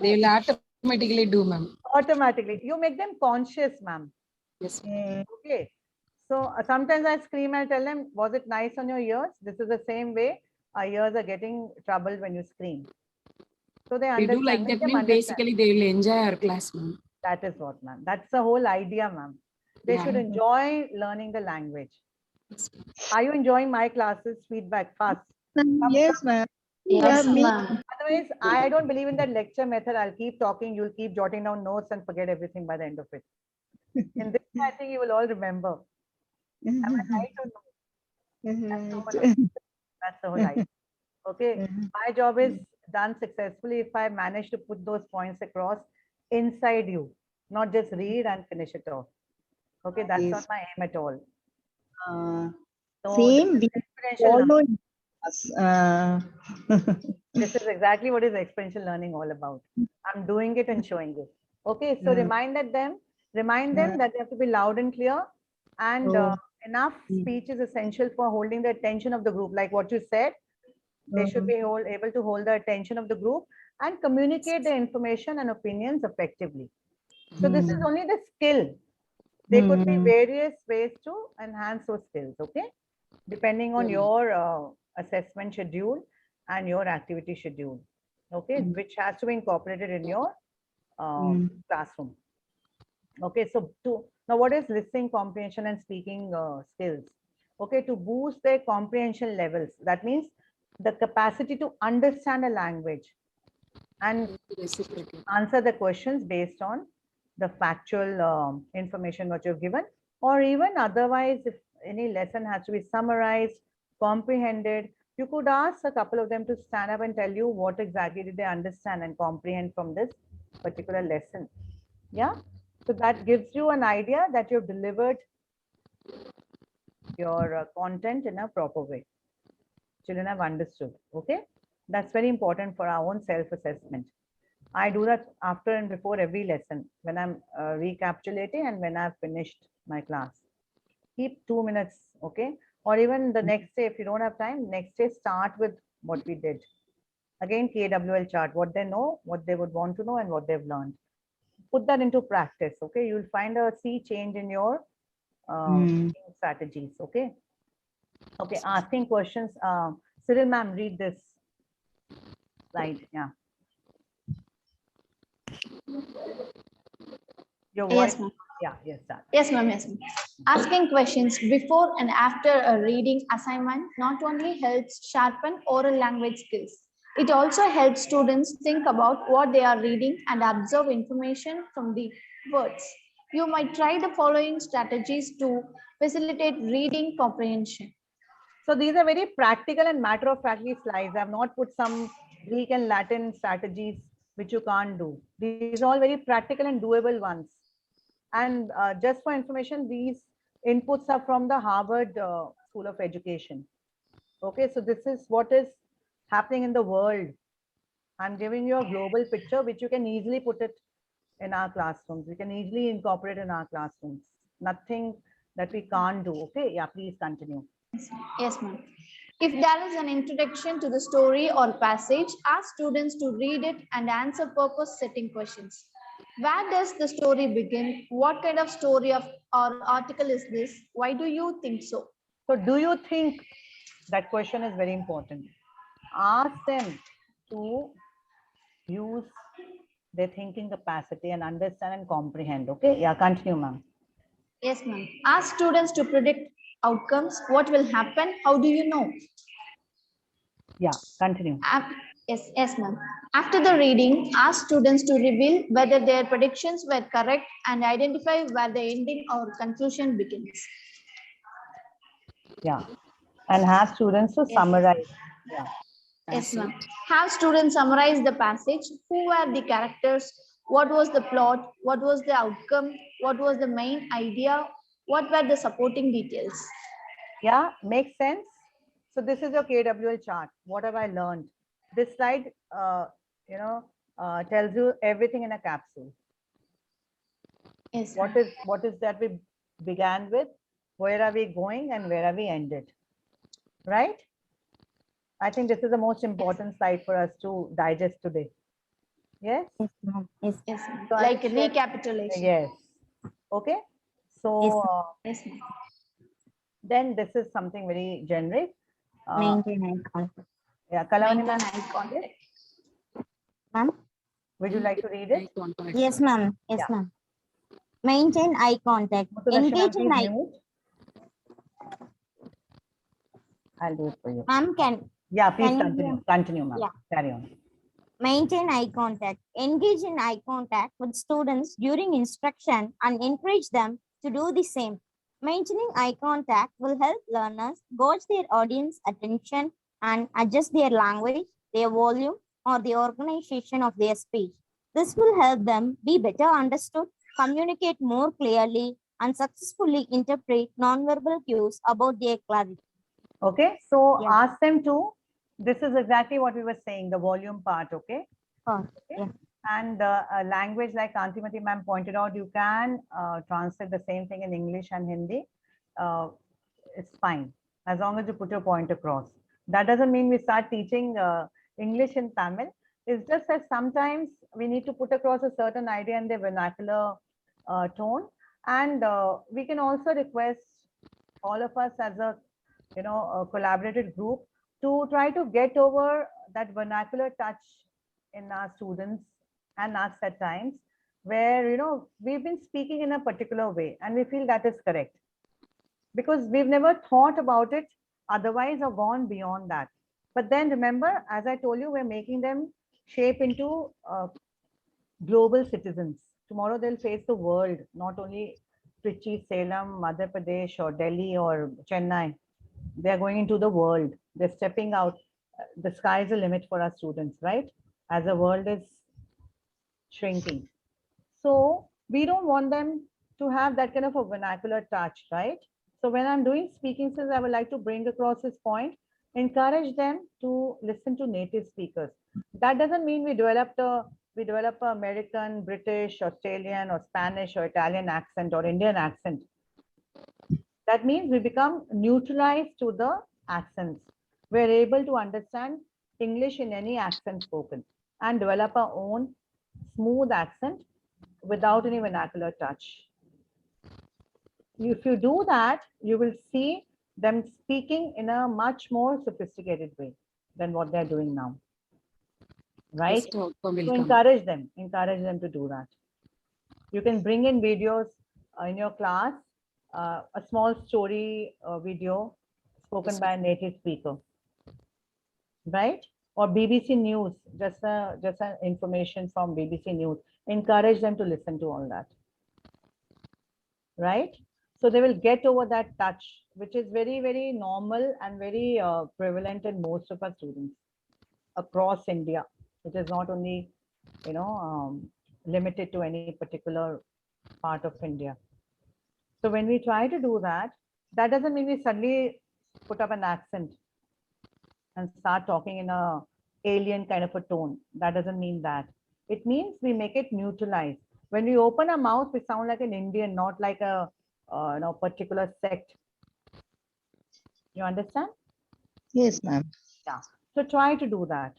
They will automatically do, ma'am. Automatically. You make them conscious, ma'am. Yes. Okay. So sometimes I scream and tell them, was it nice on your ears? This is the same way our ears are getting troubled when you scream. So they understand. We do like that, means basically they will enjoy our class, ma'am. That is what, ma'am. That's the whole idea, ma'am. They should enjoy learning the language. Are you enjoying my classes? Feedback fast. Yes, ma'am. Yes, ma'am. Otherwise, I don't believe in that lecture method. I'll keep talking. You'll keep jotting down notes and forget everything by the end of it. In this, I think you will all remember. Am I right or no? That's the whole idea. Okay. My job is done successfully if I manage to put those points across inside you, not just read and finish it off. Okay, that's not my aim at all. So Same, this we is experiential learning. follow us. This is exactly what is experiential learning all about. I'm doing it and showing it. Okay, so remind them that they have to be loud and clear, and enough speech is essential for holding the attention of the group. Like what you said, they should be able to hold the attention of the group and communicate the information and opinions effectively. So this is only the skill. There could be various ways to enhance those skills, okay? Depending on your assessment schedule and your activity schedule, okay? Which has to be incorporated in your classroom. Okay, so now what is listening comprehension and speaking skills? Okay, to boost their comprehension levels, that means the capacity to understand a language and answer the questions based on the factual information what you've given, or even otherwise, if any lesson has to be summarized, comprehended, you could ask a couple of them to stand up and tell you what exactly did they understand and comprehend from this particular lesson. Yeah, so that gives you an idea that you've delivered your content in a proper way. Children have understood. Okay, that's very important for our own self-assessment. I do that after and before every lesson when I'm recapitulating and when I've finished my class. Keep 2 minutes, okay? Or even the next day, if you don't have time, next day start with what we did. Again, KWL chart, what they know, what they would want to know, and what they've learned. Put that into practice, okay? You'll find a sea change in your strategies, okay? Okay, asking questions. Cyril ma'am, read this slide, yeah. Your voice. Yes, ma'am. Yeah, yes, start. Yes, ma'am. Yes, ma'am. Asking questions before and after a reading assignment not only helps sharpen oral language skills, it also helps students think about what they are reading and observe information from the words. You might try the following strategies to facilitate reading comprehension. So these are very practical and matter-of-factly slides. I've not put some Greek and Latin strategies which you can't do. These are all very practical and doable ones. And just for information, these inputs are from the Harvard School of Education. Okay, so this is what is happening in the world. I'm giving you a global picture which you can easily put it in our classrooms. We can easily incorporate in our classrooms. Nothing that we can't do. Okay, yeah, please continue. Yes, ma'am. If there is an introduction to the story or passage, ask students to read it and answer purpose setting questions. Where does the story begin? What kind of story or article is this? Why do you think so? So do you think, that question is very important. Ask them to use their thinking capacity and understand and comprehend. Okay, yeah, continue, ma'am. Yes, ma'am. Ask students to predict outcomes. What will happen? How do you know? Yeah, continue. Yes, ma'am. After the reading, ask students to reveal whether their predictions were correct and identify where the ending or conclusion begins. Yeah, and have students to summarize. Yeah. Yes, ma'am. Have students summarize the passage. Who were the characters? What was the plot? What was the outcome? What was the main idea? What were the supporting details? Yeah, makes sense. So this is your KWL chart. What have I learned? This slide, tells you everything in a capsule. Yes. What is that we began with? Where are we going and where are we ended? Right? I think this is the most important slide for us to digest today. Yes? Yes, ma'am. Yes. Yes. So Like recapitulation. yes. Okay. So Yes. then this is something very generic. Maintain eye contact. Yeah, Kalavani Maintain ma'am. eye contact. Ma'am? Would you like to read it? Yes, ma'am. Yes, Yeah. ma'am. Maintain eye contact. Engage in eye. I'll do it for you. Ma'am, Yeah, please can you continue. Continue, ma'am. Yeah. Carry on. maintain eye contact. Engage in eye contact with students during instruction and encourage them to do the same. Maintaining eye contact will help learners gauge their audience attention and adjust their language, their volume, or the organization of their speech. This will help them be better understood, communicate more clearly, and successfully interpret nonverbal cues about their clarity. Okay, so Yeah. ask them to, this is exactly what we were saying, the volume part, okay? Oh, Okay. yeah. And a language like Antimati ma'am pointed out, you can translate the same thing in English and Hindi. It's fine, as long as you put your point across. That doesn't mean we start teaching English in Tamil. It's just that sometimes we need to put across a certain idea in the vernacular tone. And we can also request all of us as a, a collaborative group to try to get over that vernacular touch in our students and us at times, where, we've been speaking in a particular way and we feel that is correct because we've never thought about it otherwise or gone beyond that. But then remember, as I told you, we're making them shape into global citizens. Tomorrow they'll face the world, not only Trichy, Salem, Madhya Pradesh, or Delhi, or Chennai. They're going into the world. They're stepping out. The sky is the limit for our students, right? As the world is shrinking. So we don't want them to have that kind of a vernacular touch, right? So when I'm doing speaking skills, I would like to bring across this point, encourage them to listen to native speakers. That doesn't mean we develop an American, British, Australian, or Spanish, or Italian accent, or Indian accent. That means we become neutralized to the accents. We're able to understand English in any accent spoken and develop our own smooth accent without any vernacular touch. If you do that, you will see them speaking in a much more sophisticated way than what they're doing now. Right? Best outcome will So come. encourage them to do that. You can bring in videos in your class, a small story video spoken by a native speaker, right? Or BBC News, just an information from BBC News. Encourage them to listen to all that, right? So they will get over that touch, which is very, very normal and very prevalent in most of our students across India. It is not only, limited to any particular part of India. So when we try to do that, that doesn't mean we suddenly put up an accent and start talking in a alien kind of a tone. That doesn't mean that. It means we make it neutralized. When we open our mouth, we sound like an Indian, not like a particular sect. You understand? Yes, ma'am. Yeah. So try to do that.